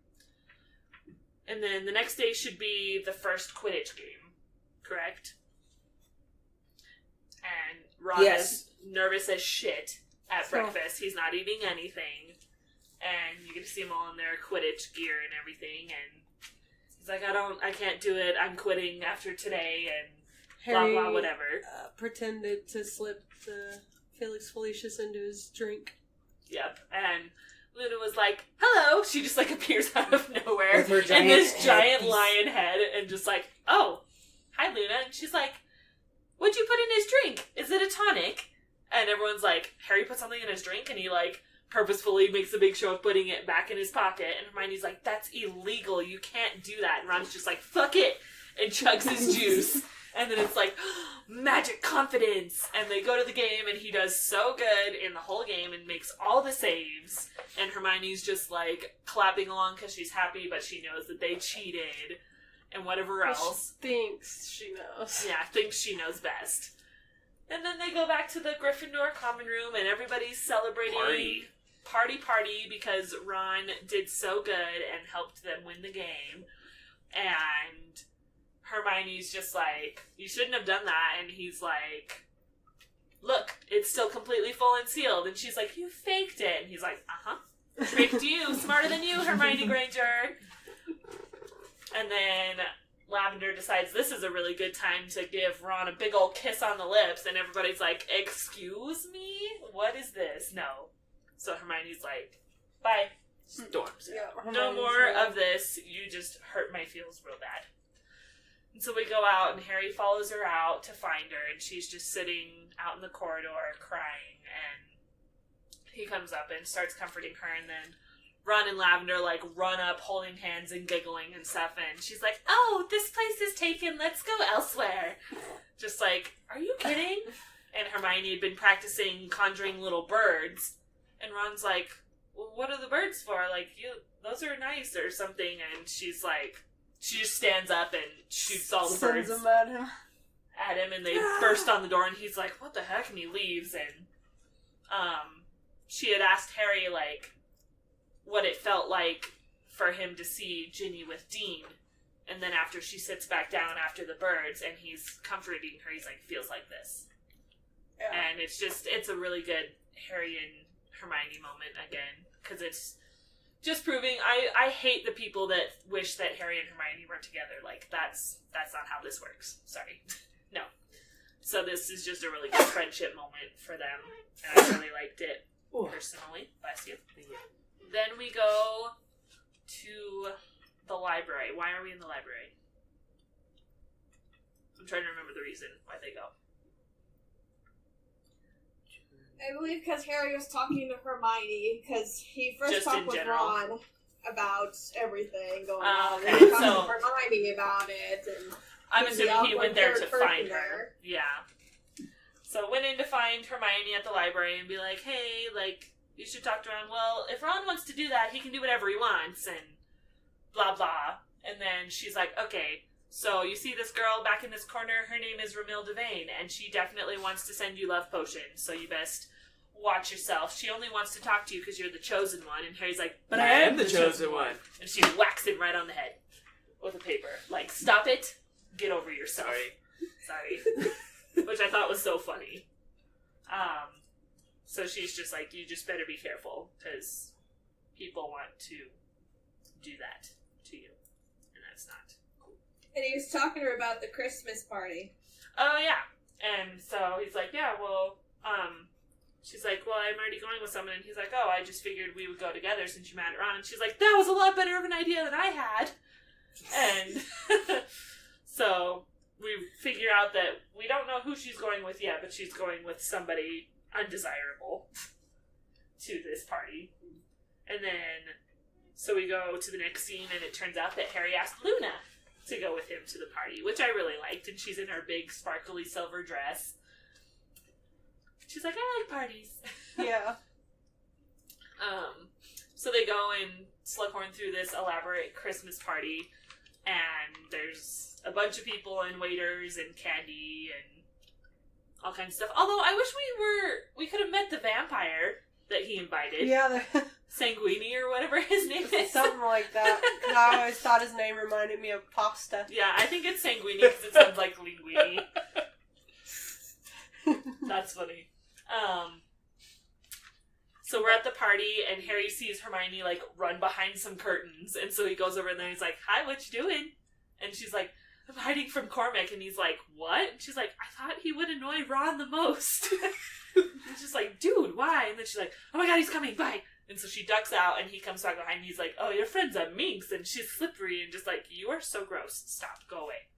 And then the next day should be the first Quidditch game, correct? And Ron is nervous as shit at breakfast. He's not eating anything. And you get to see them all in their Quidditch gear and everything, and he's like, I can't do it. I'm quitting after today, and Harry, blah, blah, whatever. Pretended to slip the Felix Felicis into his drink. Yep. And Luna was like, "Hello." She just, like, appears out of nowhere With her in this giant headpiece. lion head, and just like, "Oh, hi, Luna." And she's like, "What'd you put in his drink? Is it a tonic?" And everyone's like, "Harry put something in his drink?" And he, like, purposefully makes a big show of putting it back in his pocket. And Hermione's like, "That's illegal. You can't do that." And Ron's just like, "Fuck it," and chugs his juice. And then it's like, magic confidence. And they go to the game, and he does so good in the whole game and makes all the saves. And Hermione's just, like, clapping along because she's happy, but she knows that they cheated. And whatever else. She thinks she knows. Yeah, thinks she knows best. And then they go back to the Gryffindor common room, and everybody's celebrating. Party, because Ron did so good and helped them win the game. And Hermione's just like, "You shouldn't have done that." And he's like, "Look, it's still completely full and sealed." And she's like, "You faked it." And he's like, "Uh-huh. Tricked you. Smarter than you, Hermione Granger." And then Lavender decides this is a really good time to give Ron a big old kiss on the lips. And everybody's like, "Excuse me? What is this?" No. So Hermione's like, "Bye." Storms. Yeah, "No more of this. You just hurt my feels real bad." And so we go out, and Harry follows her out to find her, and she's just sitting out in the corridor crying, and he comes up and starts comforting her, and then Ron and Lavender, like, run up holding hands and giggling and stuff, and she's like, "Oh, this place is taken, let's go elsewhere." Just like, are you kidding? And Hermione had been practicing conjuring little birds, and Ron's like, "Well, what are the birds for? Like, those are nice," or something, and she's like, she just stands up and shoots all the Sends birds them at him. and they burst on the door, and he's like, what the heck, and he leaves. And she had asked Harry, like, what it felt like for him to see Ginny with Dean, and then after she sits back down after the birds and he's comforting her, he's like, feels like this. Yeah. And it's a really good Harry and Hermione moment again, because it's just proving, I hate the people that wish that Harry and Hermione were together. Like, that's not how this works. Sorry. No. So this is just a really good friendship moment for them, and I really liked it personally. Bless you. Then we go to the library. Why are we in the library? I'm trying to remember the reason why they go. I believe because Harry was talking to Hermione, because he first Just talked in with general. Ron about everything going Oh, on. okay. And he talked So- to Hermione about it. And I'm He's assuming the he went there to awkward find person her. there. Yeah. So went in to find Hermione at the library and be like, hey, like, you should talk to Ron. Well, if Ron wants to do that, he can do whatever he wants, and blah, blah. And then she's like, okay, so you see this girl back in this corner? Her name is Ramil Devane, and she definitely wants to send you love potions, so you best watch yourself. She only wants to talk to you because you're the chosen one. And Harry's like, but I am the chosen one. And she whacks him right on the head with a paper. Like, stop it. Get over yourself. Sorry. Which I thought was so funny. So she's just like, you just better be careful, because people want to do that to you. And that's not cool. And he was talking to her about the Christmas party. Oh, yeah. And so he's like, yeah, well, she's like, well, I'm already going with someone. And he's like, oh, I just figured we would go together since you met Ron. And she's like, that was a lot better of an idea than I had. And so we figure out that we don't know who she's going with yet, but she's going with somebody undesirable to this party. And then, so we go to the next scene, and it turns out that Harry asked Luna to go with him to the party, which I really liked. And she's in her big, sparkly silver dress. She's like, I like parties. Yeah. So they go and Slughorn through this elaborate Christmas party, and there's a bunch of people and waiters and candy and all kinds of stuff. Although I wish we could have met the vampire that he invited. Yeah, Sanguini or whatever his name is. something like that. 'Cause I always thought his name reminded me of pasta. Yeah, I think it's Sanguini because it sounds like linguini. That's funny. So we're at the party, and Harry sees Hermione, like, run behind some curtains, and so he goes over there and he's like, hi, what you doing? And she's like, I'm hiding from Cormac, and he's like, what? And she's like, I thought he would annoy Ron the most. And she's like, dude, why? And then she's like, oh my god, he's coming, bye! And so she ducks out, and he comes back behind, and he's like, oh, your friend's a minx, and she's slippery, and just like, you are so gross, stop, go away.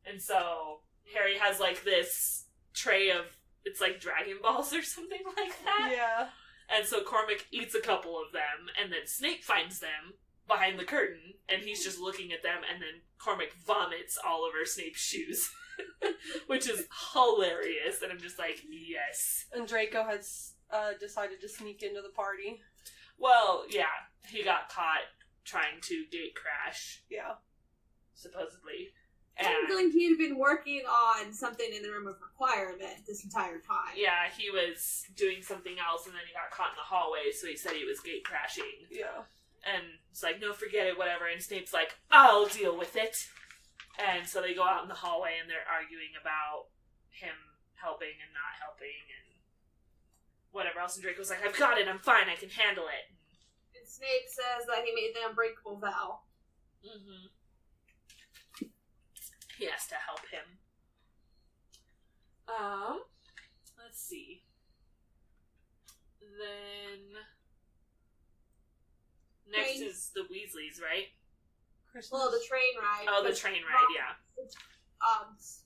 And so Harry has, like, this tray of, it's like Dragon Balls or something like that. Yeah. And so Cormac eats a couple of them, and then Snape finds them behind the curtain, and he's just looking at them, and then Cormac vomits all over Snape's shoes. Which is hilarious, and I'm just like, yes. And Draco has decided to sneak into the party. Well, yeah, he got caught trying to gate crash, Yeah. supposedly. Technically, he had been working on something in the room of requirement this entire time. Yeah, he was doing something else, and then he got caught in the hallway, so he said he was gate crashing. Yeah. And it's like, no, forget it, whatever. And Snape's like, I'll deal with it. And so they go out in the hallway, and they're arguing about him helping and not helping, and whatever else. And Draco's like, I've got it, I'm fine, I can handle it. And Snape says that he made the unbreakable vow. Mm-hmm. He has to help him. Let's see. Then next Train. is the Weasleys, right? Well, the train ride. Oh, the but train ride, yeah.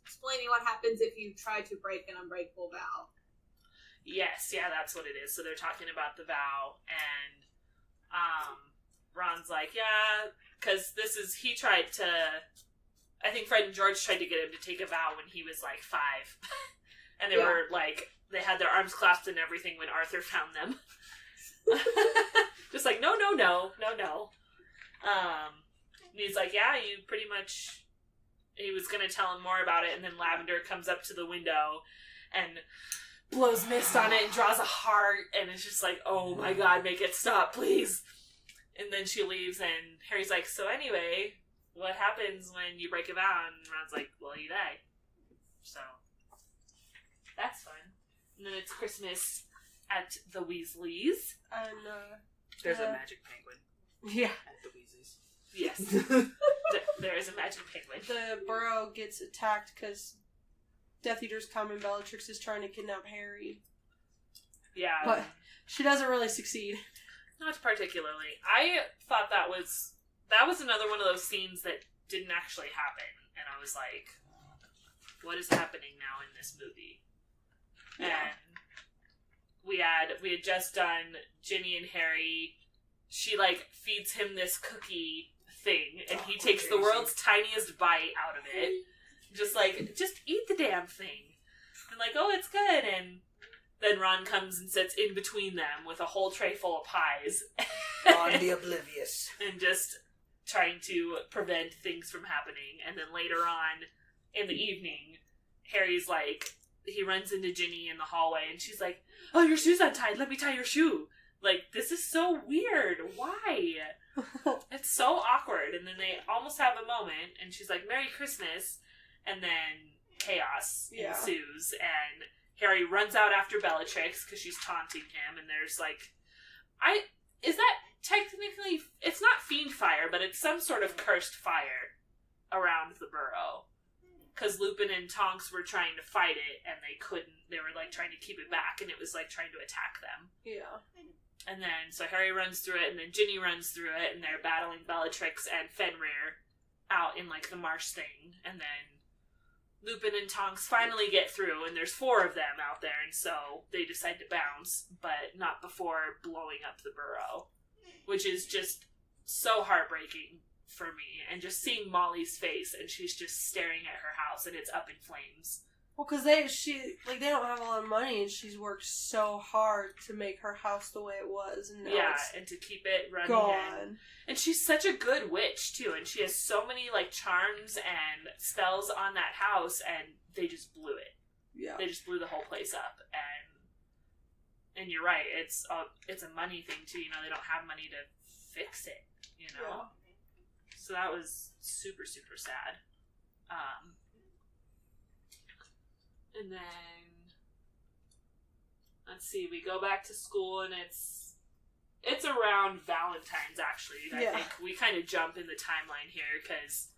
Explaining what happens if you try to break an unbreakable vow. Yes, yeah, that's what it is. So they're talking about the vow, and Ron's like, yeah, because he tried to, I think Fred and George tried to get him to take a vow when he was like 5. And they were like, they had their arms clasped and everything when Arthur found them. Just like, no. he's like, yeah, you pretty much... He was going to tell him more about it, and then Lavender comes up to the window and blows mist on it and draws a heart, and it's just like, oh my god, make it stop, please. And then she leaves, and Harry's like, so anyway, what happens when you break a vow? And Ron's like, well, you die. So, that's fun. And then it's Christmas at the Weasleys. And, There's a magic penguin yeah. at the Weasleys. Yes. There is a magic penguin. The burrow gets attacked because Death Eater's come and Bellatrix is trying to kidnap Harry. Yeah. But she doesn't really succeed. Not particularly. I thought that was another one of those scenes that didn't actually happen. And I was like, what is happening now in this movie? Yeah. And we had just done Ginny and Harry. She, like, feeds him this cookie thing, and he takes the world's tiniest bite out of it. Just eat the damn thing. And like, oh, it's good. And then Ron comes and sits in between them with a whole tray full of pies. On the oblivious. And just trying to prevent things from happening. And then later on, in the evening, Harry's like, he runs into Ginny in the hallway, and she's like, oh, your shoe's untied, let me tie your shoe. Like, this is so weird. Why? It's so awkward. And then they almost have a moment, and she's like, Merry Christmas. And then chaos ensues, and Harry runs out after Bellatrix because she's taunting him, and there's like... Is that technically... It's not fiend fire, but it's some sort of cursed fire around the burrow. Because Lupin and Tonks were trying to fight it, and they couldn't. They were, like, trying to keep it back, and it was, like, trying to attack them. Yeah. And then, so Harry runs through it, and then Ginny runs through it, and they're battling Bellatrix and Fenrir out in, like, the marsh thing. And then Lupin and Tonks finally get through, and there's 4 of them out there, and so they decide to bounce, but not before blowing up the burrow. Which is just so heartbreaking for me. And just seeing Molly's face, and she's just staring at her house, and it's up in flames. Well, because they don't have a lot of money, and she's worked so hard to make her house the way it was, and now it's and to keep it running. gone. And she's such a good witch too, and she has so many like charms and spells on that house, and they just blew it. Yeah, they just blew the whole place up, and you're right, it's a money thing too. You know, they don't have money to fix it. You know, so that was super, super sad. And then, let's see, we go back to school, and it's around Valentine's, actually. I think we kind of jump in the timeline here, because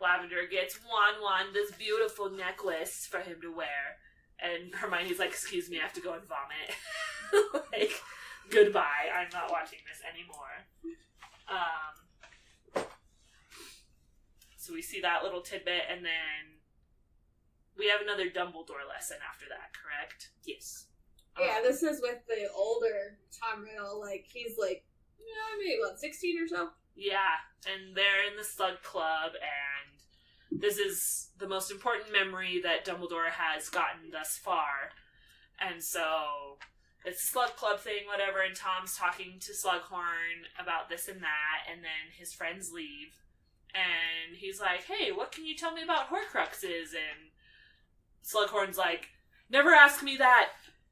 Lavender gets Juan this beautiful necklace for him to wear, and Hermione's like, excuse me, I have to go and vomit. Like, goodbye, I'm not watching this anymore. So we see that little tidbit, and then we have another Dumbledore lesson after that, correct? Yes. Yeah, this is with the older Tom Riddle. Like, he's like, maybe, 16 or so? Yeah, and they're in the Slug Club, and this is the most important memory that Dumbledore has gotten thus far. And so, it's a Slug Club thing, whatever, and Tom's talking to Slughorn about this and that, and then his friends leave. And he's like, hey, what can you tell me about Horcruxes? And Slughorn's like, never ask me that.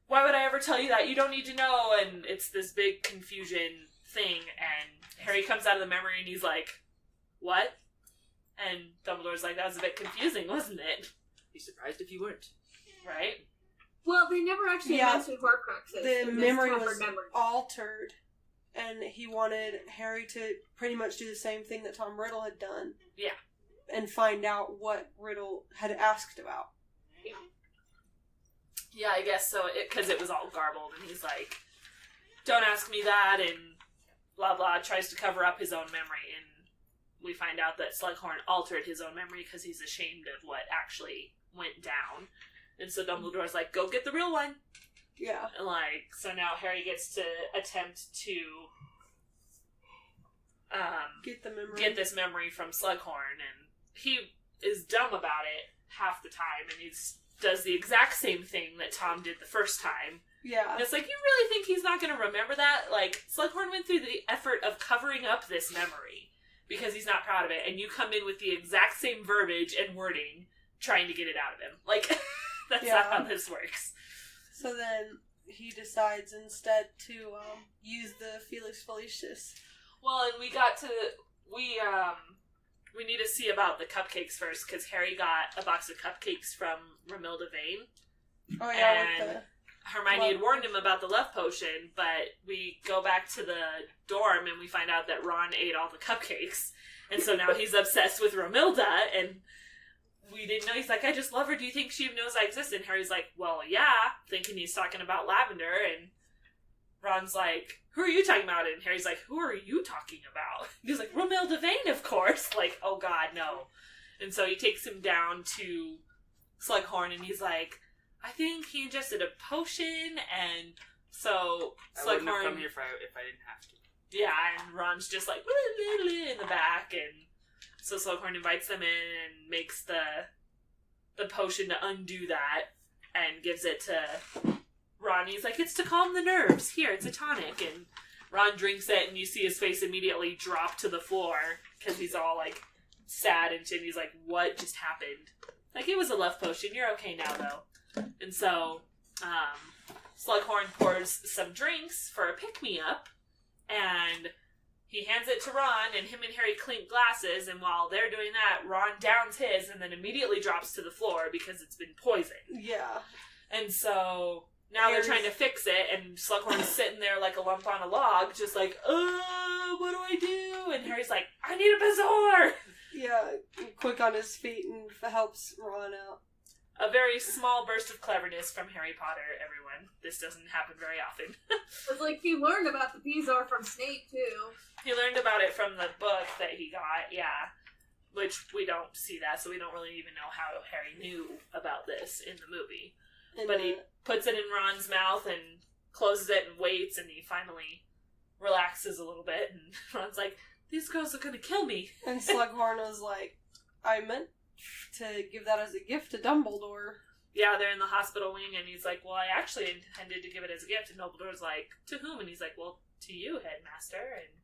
Why would I ever tell you that? You don't need to know. And it's this big confusion thing. And Harry comes out of the memory and he's like, what? And Dumbledore's like, that was a bit confusing, wasn't it? Be surprised if you weren't. Right? Well, they never actually mentioned Horcruxes. The memory was altered. And he wanted Harry to pretty much do the same thing that Tom Riddle had done. Yeah. And find out what Riddle had asked about. Yeah, I guess so, because it was all garbled, and he's like, don't ask me that, and blah blah, tries to cover up his own memory, and we find out that Slughorn altered his own memory because he's ashamed of what actually went down. And so Dumbledore's like, go get the real one. Yeah. And like, so now Harry gets to attempt to get this memory from Slughorn, and he is dumb about it half the time, and he does the exact same thing that Tom did the first time. Yeah. And it's like, you really think he's not going to remember that? Like, Slughorn went through the effort of covering up this memory. because he's not proud of it, and you come in with the exact same verbiage and wording trying to get it out of him. Like, that's not how this works. So then he decides instead to use the Felix Felicis. Well, and we need to see about the cupcakes first, because Harry got a box of cupcakes from Romilda Vane. Oh yeah, and with the Hermione had warned him about the love potion, but we go back to the dorm and we find out that Ron ate all the cupcakes. And so now he's obsessed with Romilda, and we didn't know. He's like, I just love her. Do you think she knows I exist? And Harry's like, well, yeah, thinking he's talking about Lavender. And Ron's like, who are you talking about? And Harry's like, who are you talking about? And he's like, Romilda Vane, of course. Like, oh God, no. And so he takes him down to Slughorn, and he's like, I think he ingested a potion, and so I wouldn't have Slughorn... come here if I didn't have to. Yeah, and Ron's just like, in the back, and so Slughorn invites them in and makes the potion to undo that, and gives it to Ron. He's like, it's to calm the nerves. Here, it's a tonic. And Ron drinks it, and you see his face immediately drop to the floor, because he's all, like, sad, and he's like, what just happened? Like, it was a love potion. You're okay now, though. And so, Slughorn pours some drinks for a pick-me-up, and he hands it to Ron, and him and Harry clink glasses, and while they're doing that, Ron downs his, and then immediately drops to the floor because it's been poisoned. Yeah. And so, now they're trying to fix it, and Slughorn's sitting there like a lump on a log, just like, what do I do? And Harry's like, I need a bazaar! Yeah, quick on his feet and helps Ron out. A very small burst of cleverness from Harry Potter, everyone. This doesn't happen very often. It's like he learned about the Bezoar from Snape, too. He learned about it from the book that he got, yeah. Which, we don't see that, so we don't really even know how Harry knew about this in the movie. But he puts it in Ron's mouth and closes it and waits, and he finally relaxes a little bit, and Ron's like, these girls are gonna kill me. And Slughorn was like, I meant to give that as a gift to Dumbledore. Yeah, they're in the hospital wing, and he's like, well, I actually intended to give it as a gift. And Dumbledore's like, to whom? And he's like, well, to you, Headmaster. And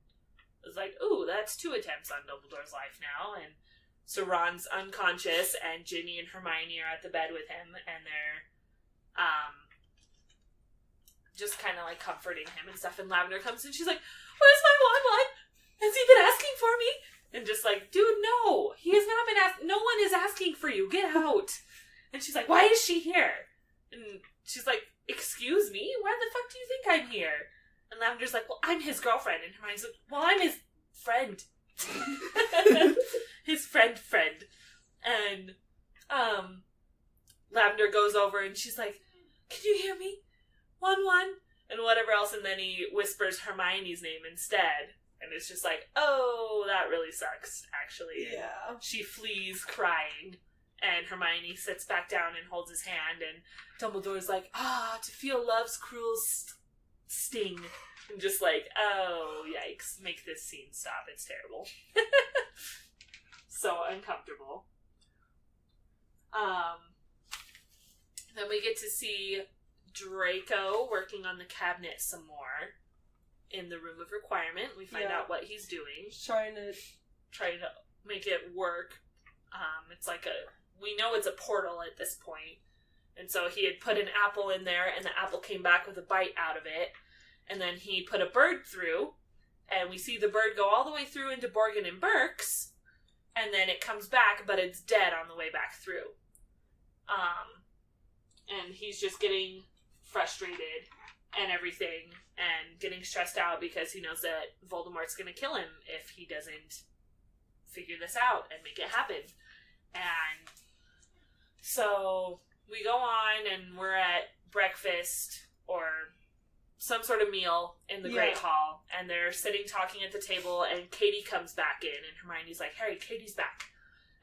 I was like, ooh, that's 2 attempts on Dumbledore's life now. And so Ron's unconscious, and Ginny and Hermione are at the bed with him, and they're just kind of like comforting him and stuff. And Lavender comes, and she's like, where's my wand? Has he been asking for me? And just like, dude, no. He has not been asking. No one is asking for you. Get out. And she's like, why is she here? And she's like, excuse me? Why the fuck do you think I'm here? And Lavender's like, well, I'm his girlfriend. And Hermione's like, well, I'm his friend. His friend. And Lavender goes over, and she's like, can you hear me? 1-1. And whatever else. And then he whispers Hermione's name instead. And it's just like, oh, that really sucks, actually. Yeah. She flees crying, and Hermione sits back down and holds his hand, and Dumbledore's like, to feel love's cruel sting. And just like, oh, yikes, make this scene stop, it's terrible. So uncomfortable. Then we get to see Draco working on the cabinet some more. In the room of requirement, we find out what he's doing. Trying to make it work. It's like we know it's a portal at this point. And so he had put an apple in there, and the apple came back with a bite out of it. And then he put a bird through, and we see the bird go all the way through into Borgin and Burke's, and then it comes back, but it's dead on the way back through. And he's just getting frustrated and everything, and getting stressed out because he knows that Voldemort's going to kill him if he doesn't figure this out and make it happen. And so we go on, and we're at breakfast or some sort of meal in the Great Hall, and they're sitting talking at the table, and Katie comes back in, and Hermione's like, Harry, Katie's back.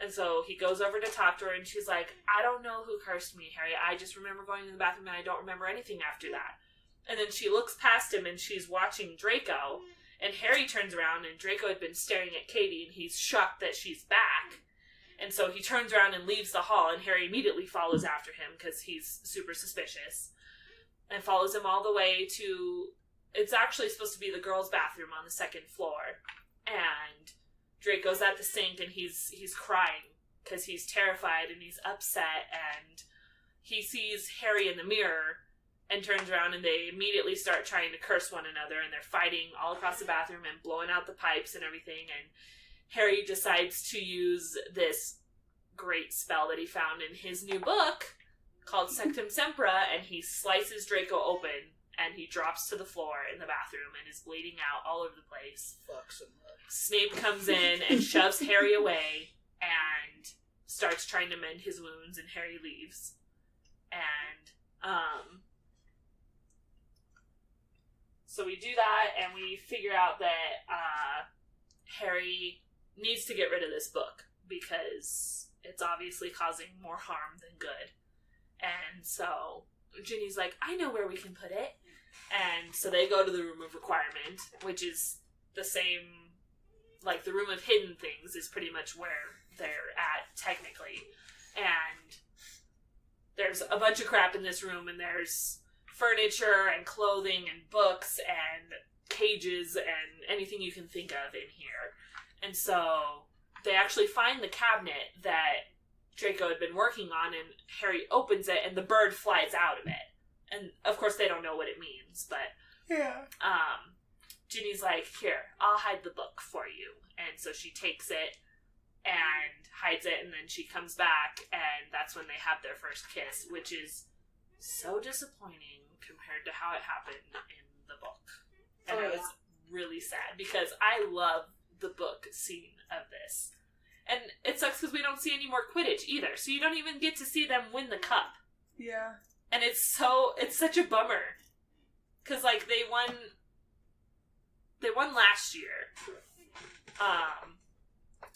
And so he goes over to talk to her, and she's like, I don't know who cursed me, Harry. I just remember going to the bathroom, and I don't remember anything after that. And then she looks past him, and she's watching Draco, and Harry turns around, and Draco had been staring at Katie, and he's shocked that she's back. And so he turns around and leaves the hall, and Harry immediately follows after him, because he's super suspicious, and follows him all the way to, it's actually supposed to be the girls' bathroom on the 2nd floor. And Draco's at the sink and he's crying because he's terrified and he's upset, and he sees Harry in the mirror and turns around, and they immediately start trying to curse one another, and they're fighting all across the bathroom and blowing out the pipes and everything, and Harry decides to use this great spell that he found in his new book called Sectum Sempra, and he slices Draco open, and he drops to the floor in the bathroom and is bleeding out all over the place. Fuck some mud. Snape comes in and shoves Harry away and starts trying to mend his wounds, and Harry leaves. And, so we do that, and we figure out that, Harry needs to get rid of this book, because it's obviously causing more harm than good. And so Ginny's like, I know where we can put it. And so they go to the Room of Requirement, which is the same, like, the Room of Hidden Things is pretty much where they're at, technically. And there's a bunch of crap in this room, and there's furniture and clothing and books and cages and anything you can think of in here. And so they actually find the cabinet that Draco had been working on, and Harry opens it, and the bird flies out of it. And, of course, they don't know what it means, but... Yeah. Ginny's like, here, I'll hide the book for you. And so she takes it and hides it, and then she comes back, and that's when they have their first kiss, which is so disappointing compared to how it happened in the book. And I was really sad, because I love the book scene of this. And it sucks because we don't see any more Quidditch either, so you don't even get to see them win the cup. Yeah. And it's such a bummer. Because, like, they won last year.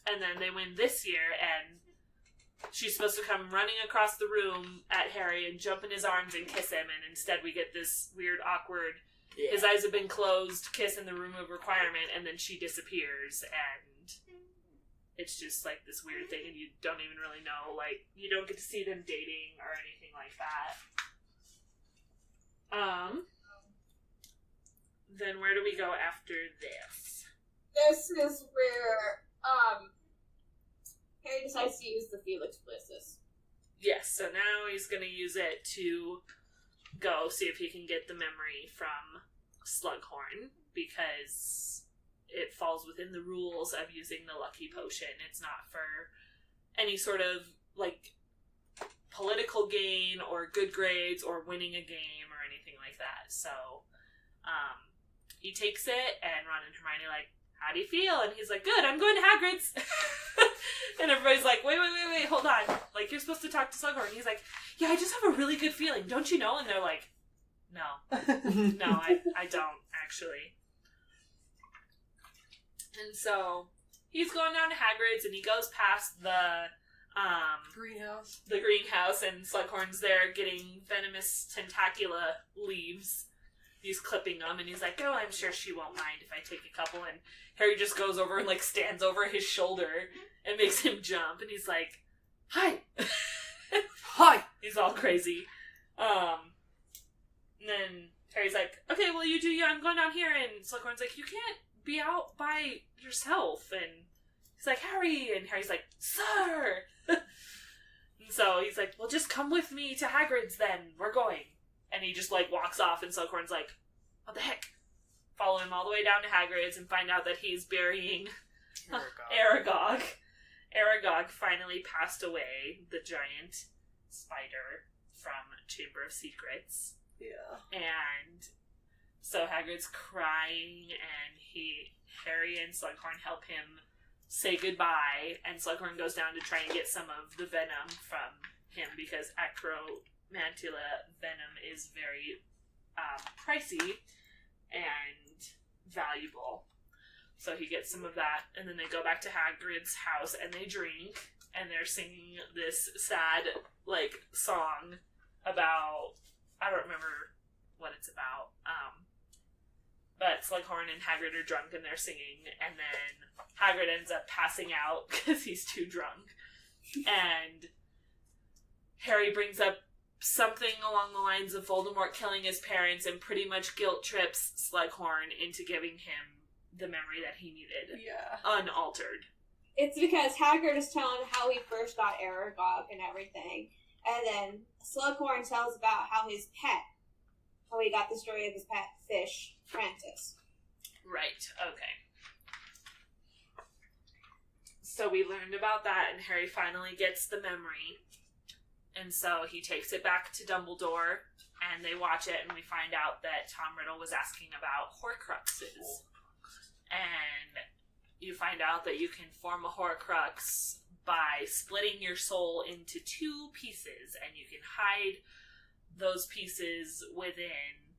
And then they win this year, and she's supposed to come running across the room at Harry and jump in his arms and kiss him, and instead we get this weird, awkward, his eyes have been closed, kiss in the Room of Requirement, and then she disappears, and it's just, like, this weird thing, and you don't even really know, like, you don't get to see them dating or anything like that. Then where do we go after this? This is where, Harry decides to use the Felix Blizzes. Yes, so now he's gonna use it to go see if he can get the memory from Slughorn, because it falls within the rules of using the Lucky Potion. It's not for any sort of, like, political gain or good grades or winning a game or anything like that. So, he takes it, and Ron and Hermione are like, how do you feel? And he's like, good, I'm going to Hagrid's. And everybody's like, wait, hold on. Like, you're supposed to talk to Slughorn. And he's like, yeah, I just have a really good feeling. Don't you know? And they're like, no. No, I don't, actually. And so, he's going down to Hagrid's, and he goes past the greenhouse. The greenhouse, and Slughorn's there getting venomous tentacula leaves. He's clipping them, and he's like, oh, I'm sure she won't mind if I take a couple. And Harry just goes over and, like, stands over his shoulder and makes him jump, and he's like, hi! Hi! He's all crazy. And then Harry's like, okay, well, you do you, I'm going down here. And Slughorn's like, you can't be out by yourself. And he's like, Harry! And Harry's like, sir! And so he's like, well, just come with me to Hagrid's then. We're going. And he just, like, walks off, and Slughorn's like, what the heck? Follow him all the way down to Hagrid's and find out that he's burying Aragog. Aragog finally passed away, the giant spider from Chamber of Secrets. Yeah. And so Hagrid's crying, and Harry and Slughorn help him say goodbye, and Slughorn goes down to try and get some of the venom from him, because Acromantula venom is very pricey and valuable. So he gets some of that, and then they go back to Hagrid's house, and they drink, and they're singing this sad, like, song about, I don't remember what it's about, but Slughorn and Hagrid are drunk, and they're singing, and then Hagrid ends up passing out, because he's too drunk, and Harry brings up something along the lines of Voldemort killing his parents, and pretty much guilt trips Slughorn into giving him the memory that he needed. Yeah. Unaltered. it's because Hagrid is telling how he first got Aragog and everything. And then Slughorn tells about how he got the story of his pet fish, Francis. Right, okay. So we learned about that, and Harry finally gets the memory. And so he takes it back to Dumbledore, and they watch it, and we find out that Tom Riddle was asking about Horcruxes. And you find out that you can form a Horcrux by splitting your soul into 2 pieces, and you can hide those pieces within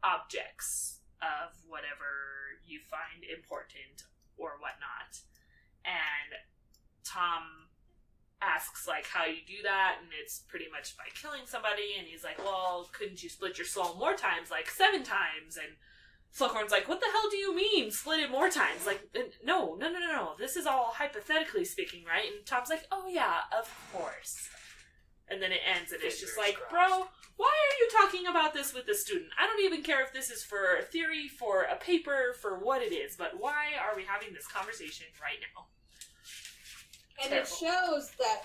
objects of whatever you find important or whatnot. And Tom asks, like, how you do that, and it's pretty much by killing somebody, and he's like, well, couldn't you split your soul more times, like 7 times? And Slughorn's like, what the hell do you mean, split it more times? Like, no, this is all hypothetically speaking, right? And Tom's like, oh yeah, of course. And then it ends, and it's just like, bro, why are you talking about this with the student? I don't even care if this is for a theory, for a paper, for what it is, but why are we having this conversation right now? And Terrible. It shows that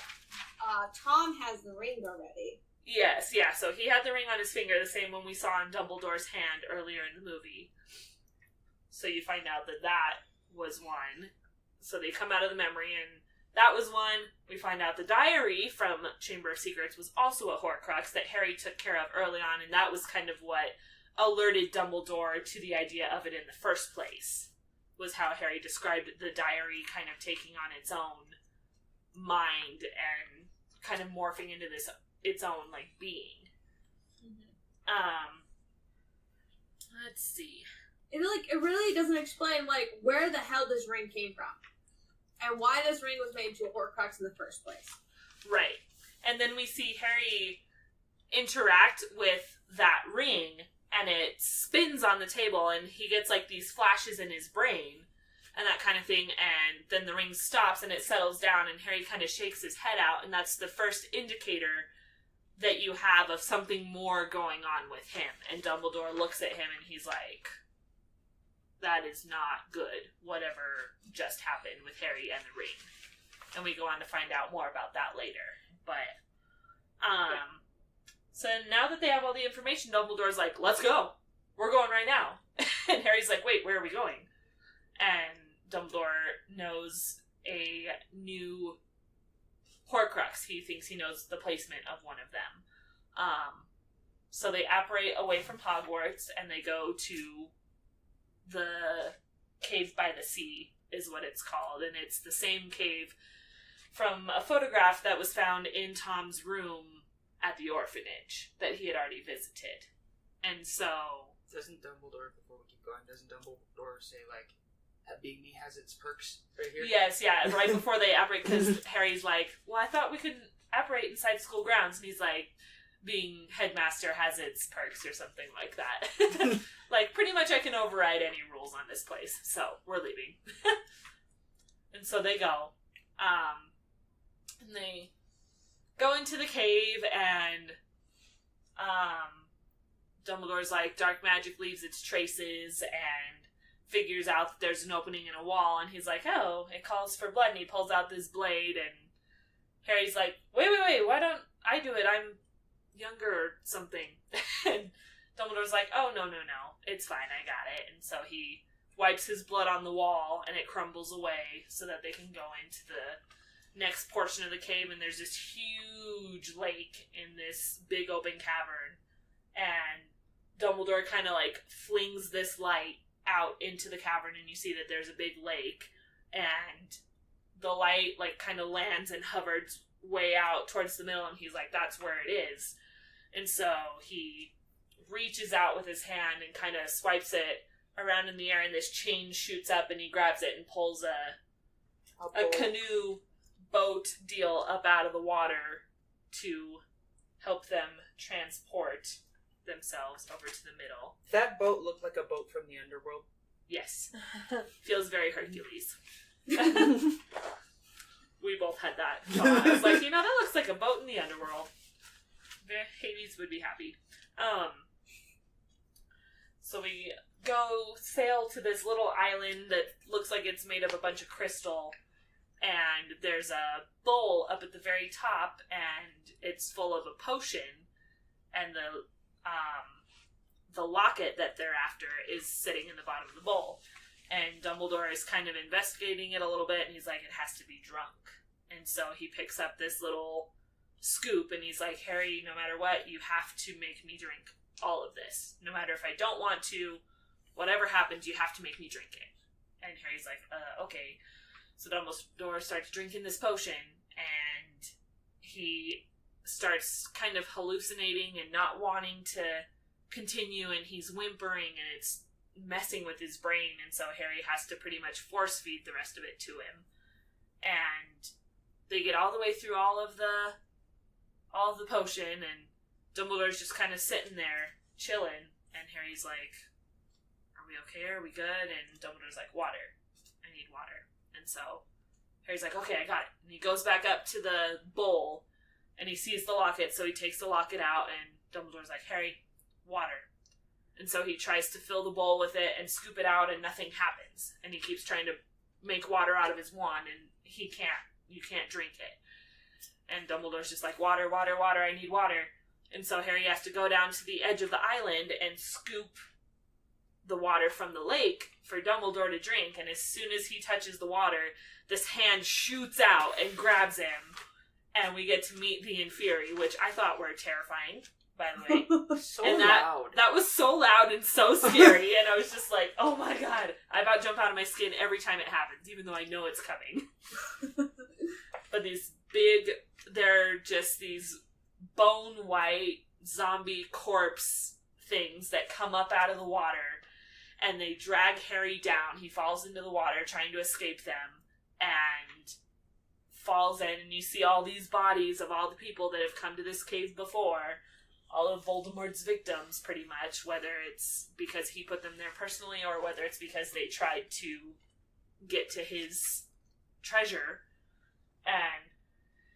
Tom has the ring already. Yes, yeah, so he had the ring on his finger, the same one we saw in Dumbledore's hand earlier in the movie. So you find out that that was one. So they come out of the memory, and that was one. We find out the diary from Chamber of Secrets was also a Horcrux that Harry took care of early on, and that was kind of what alerted Dumbledore to the idea of it in the first place, was how Harry described the diary kind of taking on its own mind and kind of morphing into this its own like being. Let's see. It really doesn't explain like where the hell this ring came from and why this ring was made into a Horcrux in the first place. Right. And then we see Harry interact with that ring, and it spins on the table, and he gets like these flashes in his brain and that kind of thing, and then the ring stops and it settles down, and Harry kind of shakes his head out, and that's the first indicator that you have of something more going on with him. And Dumbledore looks at him and he's like, that is not good, whatever just happened with Harry and the ring. And we go on to find out more about that later. But, so now that they have all the information, Dumbledore's like, let's go. We're going right now. And Harry's like, wait, where are we going? And Dumbledore knows a new Horcrux. He thinks he knows the placement of one of them. So they apparate away from Hogwarts, and they go to the cave by the sea, is what it's called. And it's the same cave from a photograph that was found in Tom's room at the orphanage that he had already visited. And so... Doesn't Dumbledore, before we keep going, doesn't Dumbledore say, like, that being me has its perks right here? Yes, yeah, right before they apparate, because Harry's like, well, I thought we could apparate inside school grounds, and he's like, being headmaster has its perks or something like that. Like, pretty much I can override any rules on this place, so we're leaving. And so they go. And they go into the cave, and Dumbledore's like, dark magic leaves its traces, and figures out that there's an opening in a wall, and he's like, oh, it calls for blood, and he pulls out this blade, and Harry's like, wait, why don't I do it? I'm younger or something. And Dumbledore's like, oh, no, it's fine, I got it. And so he wipes his blood on the wall, and it crumbles away so that they can go into the next portion of the cave, and there's this huge lake in this big open cavern, and Dumbledore kind of like flings this light out into the cavern, and you see that there's a big lake, and the light like kind of lands and hovers way out towards the middle, and he's like, that's where it is. And so he reaches out with his hand and kind of swipes it around in the air, and this chain shoots up, and he grabs it and pulls a canoe boat deal up out of the water to help them transport themselves over to the middle. That boat looked like a boat from the underworld. Yes. Feels very Hercules. We both had that thought. I was like, that looks like a boat in the underworld. Hades would be happy. So we go sail to this little island that looks like it's made of a bunch of crystal, and there's a bowl up at the very top, and it's full of a potion, and the locket that they're after is sitting in the bottom of the bowl. And Dumbledore is kind of investigating it a little bit, and he's like, it has to be drunk. And so he picks up this little scoop, and he's like, Harry, no matter what, you have to make me drink all of this. No matter if I don't want to, whatever happens, you have to make me drink it. And Harry's like, okay. So Dumbledore starts drinking this potion, and he starts kind of hallucinating and not wanting to continue, and he's whimpering, and it's messing with his brain, and so Harry has to pretty much force feed the rest of it to him. And they get all the way through all of the potion, and Dumbledore's just kind of sitting there chilling, and Harry's like, are we okay? Are we good? And Dumbledore's like, water. I need water. And so Harry's like, okay, I got it. And he goes back up to the bowl, and he sees the locket, so he takes the locket out, and Dumbledore's like, Harry, water. And so he tries to fill the bowl with it and scoop it out, and nothing happens. And he keeps trying to make water out of his wand, and he can't. You can't drink it. And Dumbledore's just like, water, water, water, I need water. And so Harry has to go down to the edge of the island and scoop the water from the lake for Dumbledore to drink. And as soon as he touches the water, this hand shoots out and grabs him. And we get to meet the Inferi, which I thought were terrifying, by the way. So and loud. That was so loud and so scary, and I was just like, oh my god. I about jump out of my skin every time it happens, even though I know it's coming. But these they're just these bone-white zombie corpse things that come up out of the water, and they drag Harry down. He falls into the water trying to escape them, and falls in, and you see all these bodies of all the people that have come to this cave before. All of Voldemort's victims, pretty much, whether it's because he put them there personally or whether it's because they tried to get to his treasure. And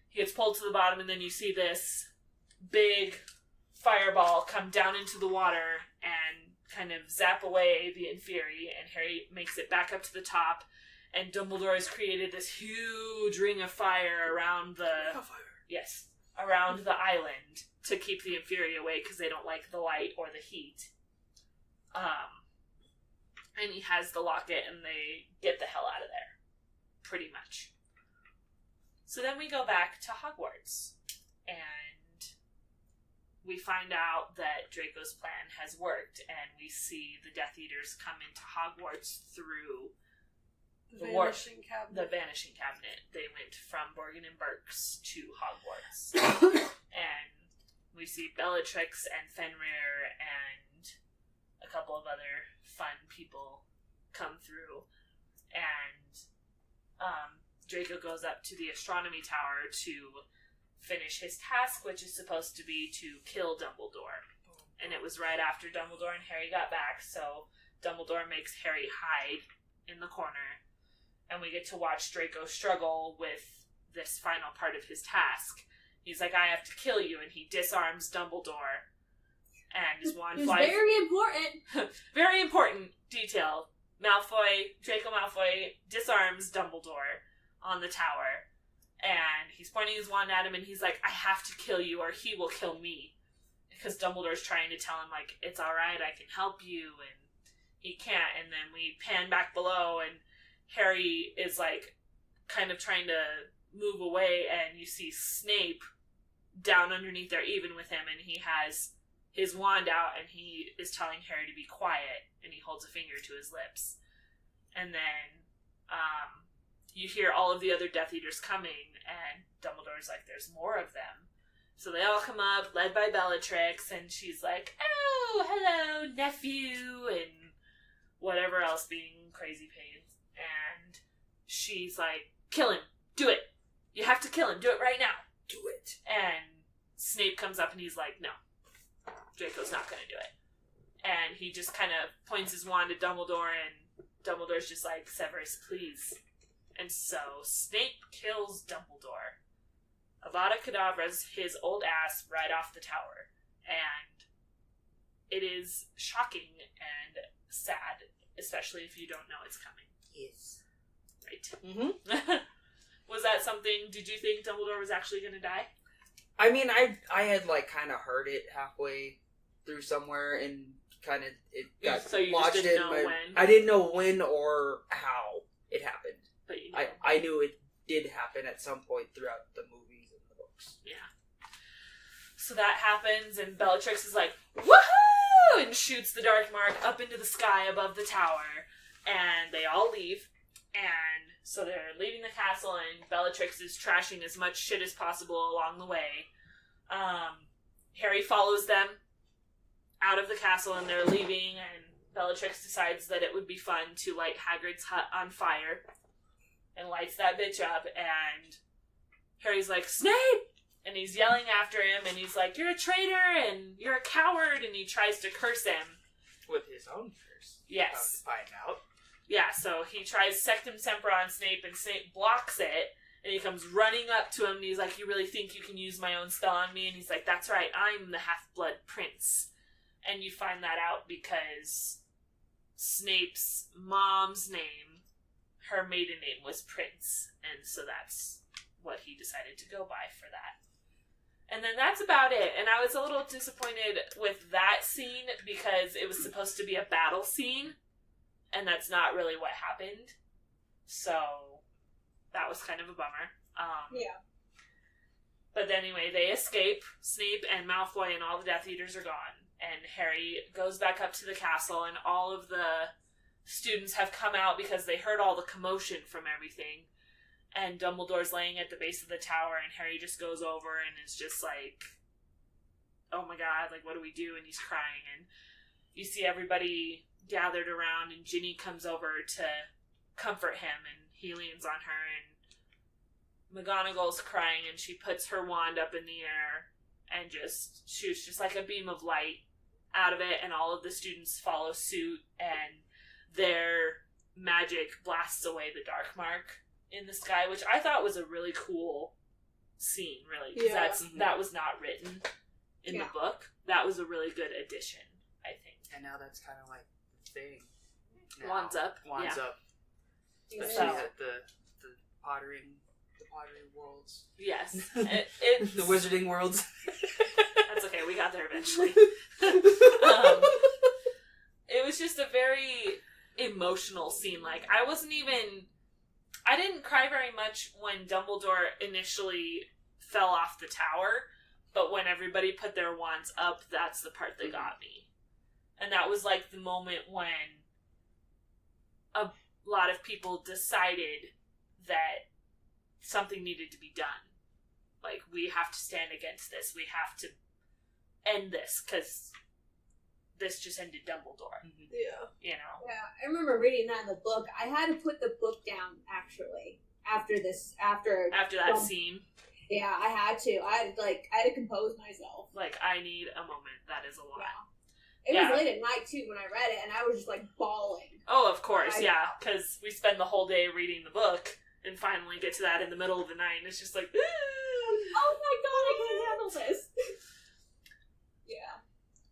he gets pulled to the bottom, and then you see this big fireball come down into the water and kind of zap away the Inferi, and Harry makes it back up to the top, and Dumbledore has created this huge ring of fire around around the island to keep the Inferi away because they don't like the light or the heat. And he has the locket, and they get the hell out of there. Pretty much. So then we go back to Hogwarts, and we find out that Draco's plan has worked, and we see the Death Eaters come into Hogwarts through The Vanishing Cabinet. The Vanishing Cabinet. They went from Borgin and Burke's to Hogwarts. And we see Bellatrix and Fenrir and a couple of other fun people come through. And Draco goes up to the astronomy tower to finish his task, which is supposed to be to kill Dumbledore. And it was right after Dumbledore and Harry got back, so Dumbledore makes Harry hide in the corner. And we get to watch Draco struggle with this final part of his task. He's like, I have to kill you, and he disarms Dumbledore. And his wand flies. Very important. Very important detail. Draco Malfoy disarms Dumbledore on the tower. And he's pointing his wand at him, and he's like, I have to kill you, or he will kill me. Because Dumbledore's trying to tell him, like, it's alright, I can help you, and he can't. And then we pan back below, and Harry is, like, kind of trying to move away, and you see Snape down underneath there, even with him, and he has his wand out, and he is telling Harry to be quiet, and he holds a finger to his lips. And then, you hear all of the other Death Eaters coming, and Dumbledore's like, there's more of them. So they all come up, led by Bellatrix, and she's like, oh, hello, nephew, and whatever else, being crazy pants. And she's like, kill him, do it. You have to kill him, do it right now. Do it. And Snape comes up, and he's like, no, Draco's not going to do it. And he just kind of points his wand at Dumbledore, and Dumbledore's just like, Severus, please. And so Snape kills Dumbledore. Avada Kedavra's his old ass right off the tower. And it is shocking and sad, especially if you don't know it's coming. Yes. Right. Mm-hmm. Was that something, did you think Dumbledore was actually going to die? I mean, I had, like, kind of heard it halfway through somewhere, and kind of, it got So you lodged just didn't in know my- when? I didn't know when or how it happened. But you know. I knew it did happen at some point throughout the movies and the books. Yeah. So that happens, and Bellatrix is like, woohoo! And shoots the Dark Mark up into the sky above the tower. And they all leave. And so they're leaving the castle, and Bellatrix is trashing as much shit as possible along the way. Harry follows them out of the castle, and they're leaving, and Bellatrix decides that it would be fun to light Hagrid's hut on fire. And lights that bitch up, and Harry's like, Snape! And he's yelling after him, and he's like, you're a traitor, and you're a coward, and he tries to curse him. With his own curse. Yes. Come to find out. Yeah, so he tries Sectum Semper on Snape, and Snape blocks it, and he comes running up to him, and he's like, you really think you can use my own spell on me? And he's like, that's right, I'm the Half-Blood Prince. And you find that out because Snape's mom's name, her maiden name was Prince, and so that's what he decided to go by for that. And then that's about it, and I was a little disappointed with that scene because it was supposed to be a battle scene, and that's not really what happened, so that was kind of a bummer. Yeah. But anyway, they escape. Snape and Malfoy and all the Death Eaters are gone, and Harry goes back up to the castle, and all of the students have come out because they heard all the commotion from everything. And Dumbledore's laying at the base of the tower, and Harry just goes over and is just like, oh my god, like, what do we do? And he's crying, and you see everybody gathered around, and Ginny comes over to comfort him, and he leans on her, and McGonagall's crying, and she puts her wand up in the air, and just shoots just like a beam of light out of it, and all of the students follow suit, and their magic blasts away the Dark Mark in the sky, which I thought was a really cool scene, really, because that was not written in the book. That was a really good addition, I think. And now that's kind of like the thing. Now, Wands up. Wands up. Yeah. Especially at the pottery worlds. Yes. It's The wizarding worlds. That's okay, we got there eventually. It was just a very emotional scene. Like, I didn't cry very much when Dumbledore initially fell off the tower, but when everybody put their wands up, that's the part that got me. And that was like the moment when a lot of people decided that something needed to be done. Like, we have to stand against this. We have to end this, because this just ended Dumbledore. Yeah. You know? Yeah, I remember reading that in the book. I had to put the book down, actually, after that scene. Yeah, I had to. I had to compose myself. Like, I need a moment. That is a lot. Yeah. It was late at night, too, when I read it, and I was just, like, bawling. Oh, of course, yeah. Because we spend the whole day reading the book, and finally get to that in the middle of the night, and it's just like, oh my god, I can't handle this. Yeah.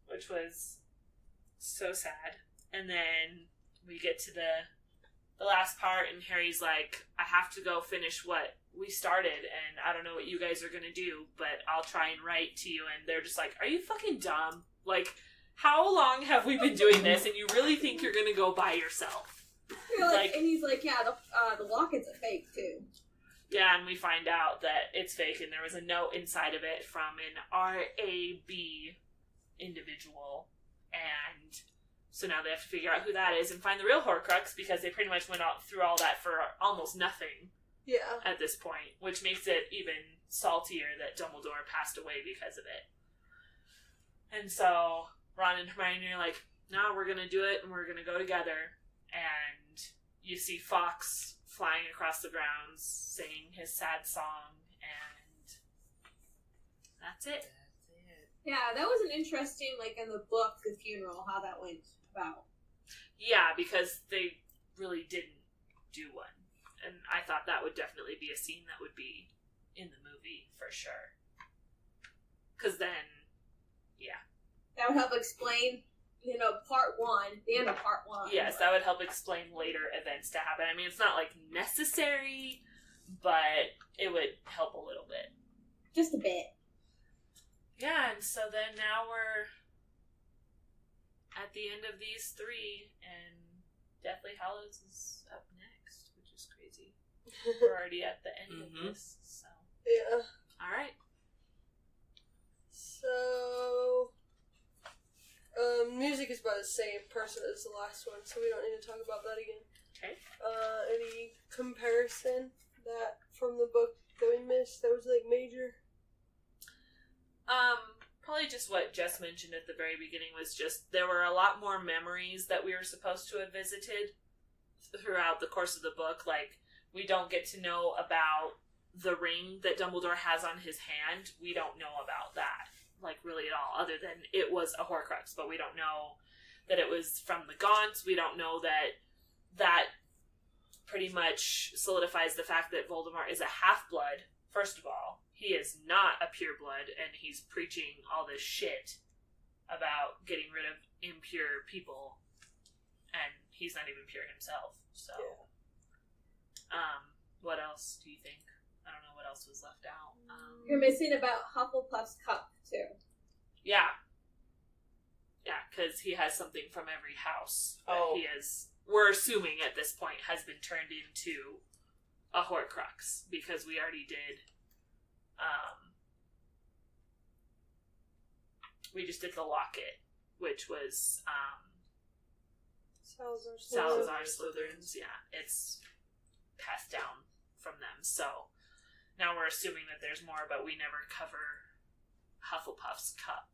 Which was so sad. And then we get to the last part, and Harry's like, I have to go finish what we started, and I don't know what you guys are gonna do, but I'll try and write to you. And they're just like, are you fucking dumb? Like, how long have we been doing this, and you really think you're gonna go by yourself? And he's like, yeah, the locket's a fake, too. Yeah, and we find out that it's fake, and there was a note inside of it from an RAB individual, and so now they have to figure out who that is and find the real Horcrux, because they pretty much went through all that for almost nothing. Yeah. At this point, which makes it even saltier that Dumbledore passed away because of it. And so Ron and Hermione are like, no, we're gonna do it, and we're gonna go together. And you see Fawkes flying across the grounds, singing his sad song, and that's it. Yeah, that was an interesting, like, in the book, the funeral, how that went about. Yeah, because they really didn't do one. And I thought that would definitely be a scene that would be in the movie, for sure. Because then, yeah. That would help explain, part one, the end of part one. Yes, that would help explain later events to happen. I mean, it's not, like, necessary, but it would help a little bit. Just a bit. Yeah, and so then now we're at the end of these 3, and Deathly Hallows is up next, which is crazy. We're already at the end of this, so. Yeah. Alright. So, music is by the same person as the last one, so we don't need to talk about that again. Okay. Any comparison that from the book that we missed that was like major? Probably just what Jess mentioned at the very beginning was just there were a lot more memories that we were supposed to have visited throughout the course of the book. Like, we don't get to know about the ring that Dumbledore has on his hand. We don't know about that, like, really at all, other than it was a Horcrux, but we don't know that it was from the Gaunts. We don't know that pretty much solidifies the fact that Voldemort is a half-blood, first of all. He is not a pureblood, and he's preaching all this shit about getting rid of impure people, and he's not even pure himself. So, what else do you think? I don't know what else was left out. You're missing about Hufflepuff's cup, too. Yeah, because he has something from every house that he is. We're assuming at this point has been turned into a Horcrux, because we already did. We just did the locket, which was Salazar Slytherin's. Yeah, it's passed down from them. So now we're assuming that there's more, but we never cover Hufflepuff's cup.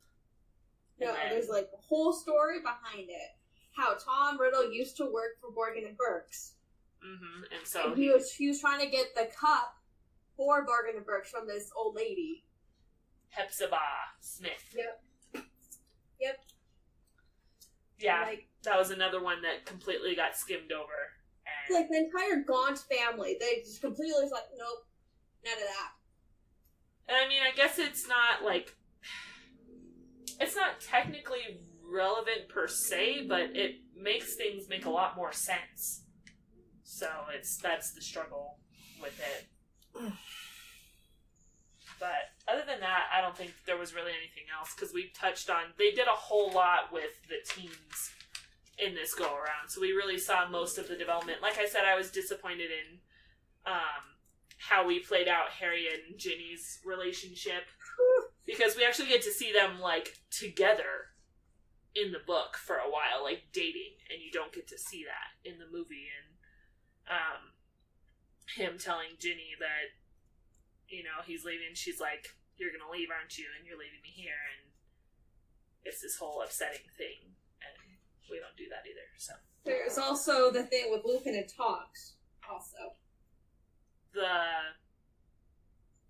No, there's like a whole story behind it. How Tom Riddle used to work for Borgin and Burke's. Mm-hmm. And so he was trying to get the cup for Borgin and Burke's from this old lady. Hepzibah Smith. Yep. Yeah, like, that was another one that completely got skimmed over. And like the entire Gaunt family, they just completely was like, nope, none of that. And I mean, I guess it's not technically relevant per se, but it makes things make a lot more sense. So that's the struggle with it. But other than that, I don't think there was really anything else, because we touched on, they did a whole lot with the teens in this go around, so we really saw most of the development. Like I said, I was disappointed in how we played out Harry and Ginny's relationship, because we actually get to see them like together in the book for a while, like dating, and you don't get to see that in the movie. And him telling Ginny that, you know, he's leaving, she's like, you're gonna leave, aren't you? And you're leaving me here, and it's this whole upsetting thing, and we don't do that either, so. There's also the thing with Lupin and Tonks, also.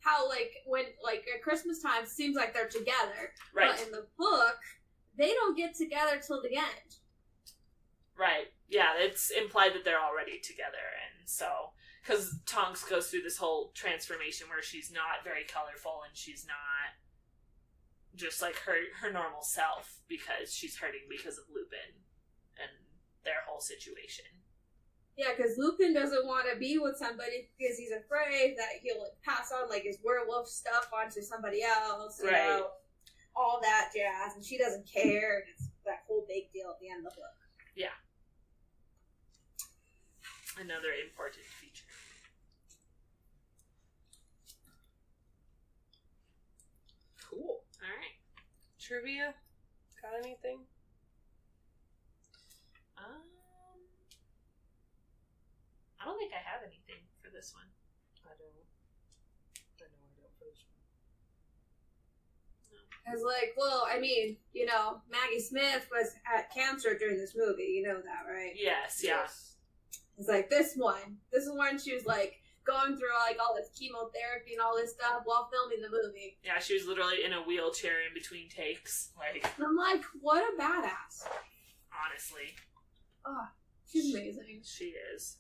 How, like, when, like, at Christmas time, it seems like they're together. Right. But in the book, they don't get together till the end. Right. Yeah, it's implied that they're already together, and so, because Tonks goes through this whole transformation where she's not very colorful, and she's not just like her normal self, because she's hurting because of Lupin and their whole situation. Yeah, because Lupin doesn't want to be with somebody because he's afraid that he'll like, pass on like his werewolf stuff onto somebody else, you know, all that jazz, and she doesn't care, and it's that whole big deal at the end of the book. Yeah. Another important feature. Cool. Alright. Trivia? Got anything? I don't think I have anything for this one. I know I don't for this one. I was like, well, I mean, you know, Maggie Smith was at cancer during this movie. You know that, right? Yes, yeah. It's like this one. This is when she was like going through like all this chemotherapy and all this stuff while filming the movie. Yeah, she was literally in a wheelchair in between takes. Like, and I'm like, what a badass. honestly. Oh, she's amazing. She is.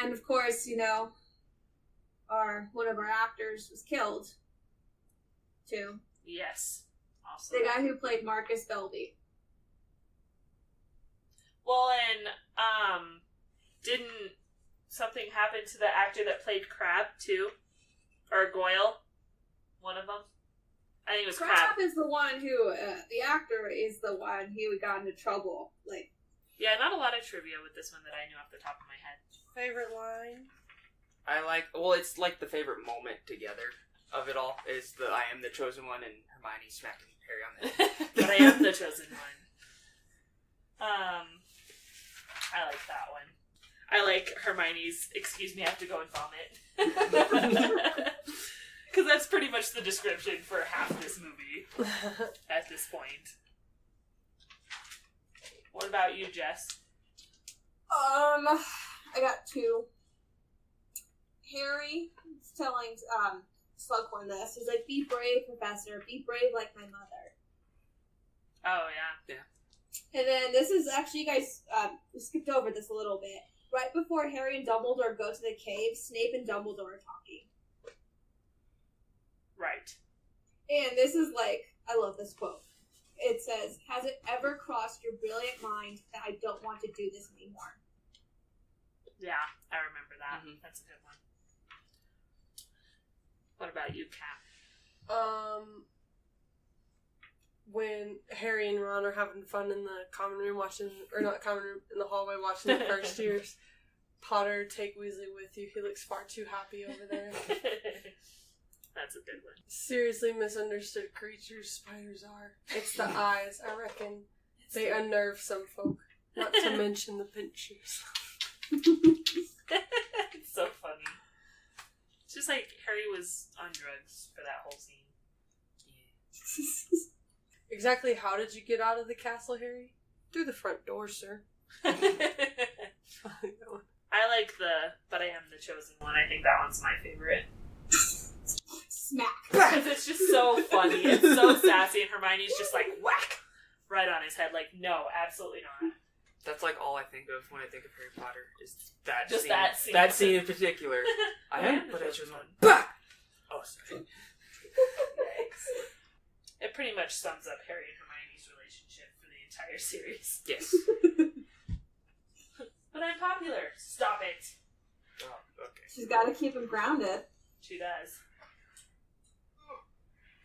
And of course, you know, one of our actors was killed too. Yes. Also. The guy who played Marcus Belby. Well, and didn't something something happened to the actor that played Crabbe, too. Or Goyle. One of them. I think it was Crabbe. Crabbe is the one who, the actor is the one who got into trouble. Like, yeah, not a lot of trivia with this one that I knew off the top of my head. Favorite line? It's like the favorite moment together of it all is the I am the chosen one and Hermione smacking Harry on the head. But I am the chosen one. I like that one. I like Hermione's, excuse me, I have to go and vomit. Because that's pretty much the description for half this movie at this point. What about you, Jess? I got 2. Harry is telling Slughorn this. He's like, be brave, Professor. Be brave like my mother. Oh, yeah. And then this is actually, you guys skipped over this a little bit. Right before Harry and Dumbledore go to the cave, Snape and Dumbledore are talking. Right. And this is like, I love this quote. It says, has it ever crossed your brilliant mind that I don't want to do this anymore? Yeah, I remember that. Mm-hmm. That's a good one. What about you, Kat? When Harry and Ron are having fun in the common room watching, or not common room, in the hallway watching the first years, Potter, take Weasley with you. He looks far too happy over there. That's a good one. Seriously misunderstood creatures spiders are. It's the eyes, I reckon. They unnerve some folk. Not to mention the pinchers. It's so funny. It's just like Harry was on drugs for that whole scene. Yeah. Exactly how did you get out of the castle, Harry? Through the front door, sir. I like but I am the chosen one. I think that one's my favorite. Smack. Because it's just so funny. It's so sassy, and Hermione's just like, whack! Right on his head. Like, no, absolutely not. That's like all I think of when I think of Harry Potter. Is that just scene. that scene. That scene in particular. I am the chosen one. Bah! Oh, sorry. Yikes. It pretty much sums up Harry and Hermione's relationship for the entire series. Yes. But I'm popular. Stop it. Oh, okay. She's got to keep him grounded. She does.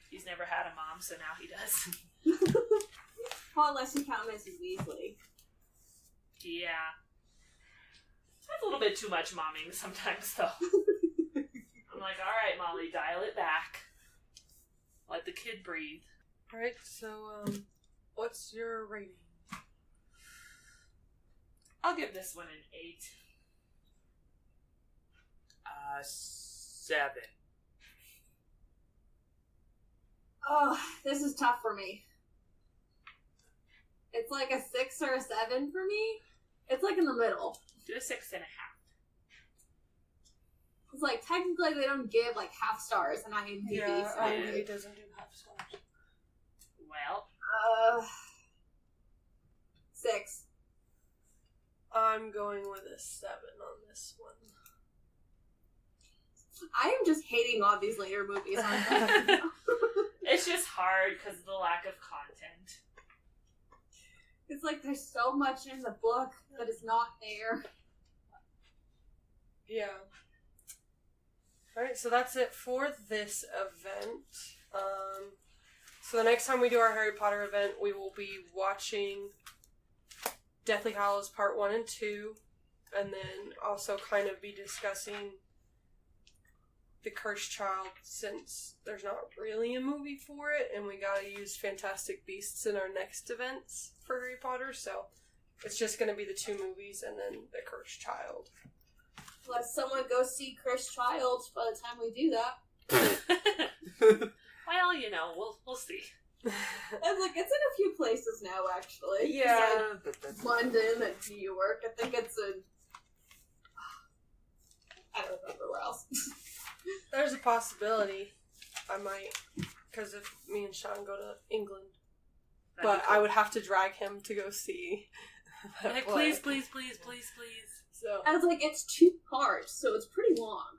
He's never had a mom, so now he does. Well, unless you count Mrs. Weasley. Yeah. That's a little bit too much momming sometimes, though. I'm like, alright, Molly, dial it back. Let the kid breathe. Alright, so, what's your rating? I'll give this one an 8. 7. Oh, this is tough for me. It's like a 6 or a 7 for me. It's like in the middle. Do a 6.5. It's like, technically they don't give like half stars in IMDb. Yeah, so IMDb doesn't do half stars. Well. 6. I'm going with a 7 on this one. I am just hating all these later movies. It's just hard because of the lack of content. It's like there's so much in the book that is not there. Yeah. Alright, so that's it for this event. So the next time we do our Harry Potter event, we will be watching Deathly Hallows Part 1 and 2, and then also kind of be discussing The Cursed Child, since there's not really a movie for it, and we gotta use Fantastic Beasts in our next events for Harry Potter, so it's just gonna be the 2 movies and then The Cursed Child. Unless someone goes see Cursed Child by the time we do that. Well, you know, we'll see. And like, it's in a few places now, actually. Yeah. Like London and New York. I think it's in... I don't remember where else. There's a possibility I might, because if me and Sean go to England. But I would have to drag him to go see that like, play. please. So, I was like, it's 2 parts, so it's pretty long.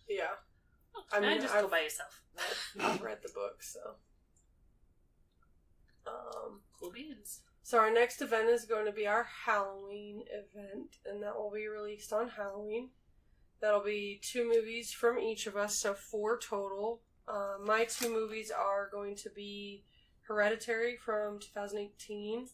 yeah. I mean, just go by yourself. I've read the book, so. Cool beans. So our next event is going to be our Halloween event, and that will be released on Halloween. That'll be 2 movies from each of us, so 4 total. My 2 movies are going to be Hereditary from 2018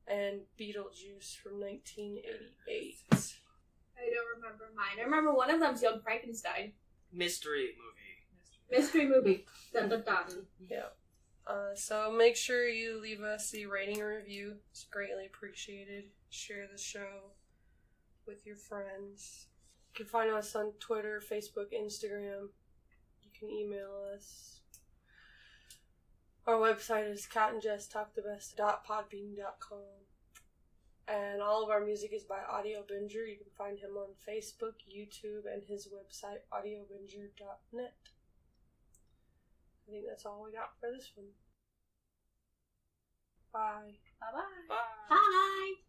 and Beetlejuice from 1988. I don't remember mine. I remember one of them's Young Frankenstein. Mystery movie. Mystery movie. Dun dun dun. Yeah. So make sure you leave us a rating or review. It's greatly appreciated. Share the show with your friends. You can find us on Twitter, Facebook, Instagram. You can email us. Our website is catandjesstalkthebest.podbean.com. And all of our music is by Audio Binger. You can find him on Facebook, YouTube, and his website, audiobinger.net. I think that's all we got for this one. Bye. Bye-bye. Bye. Bye.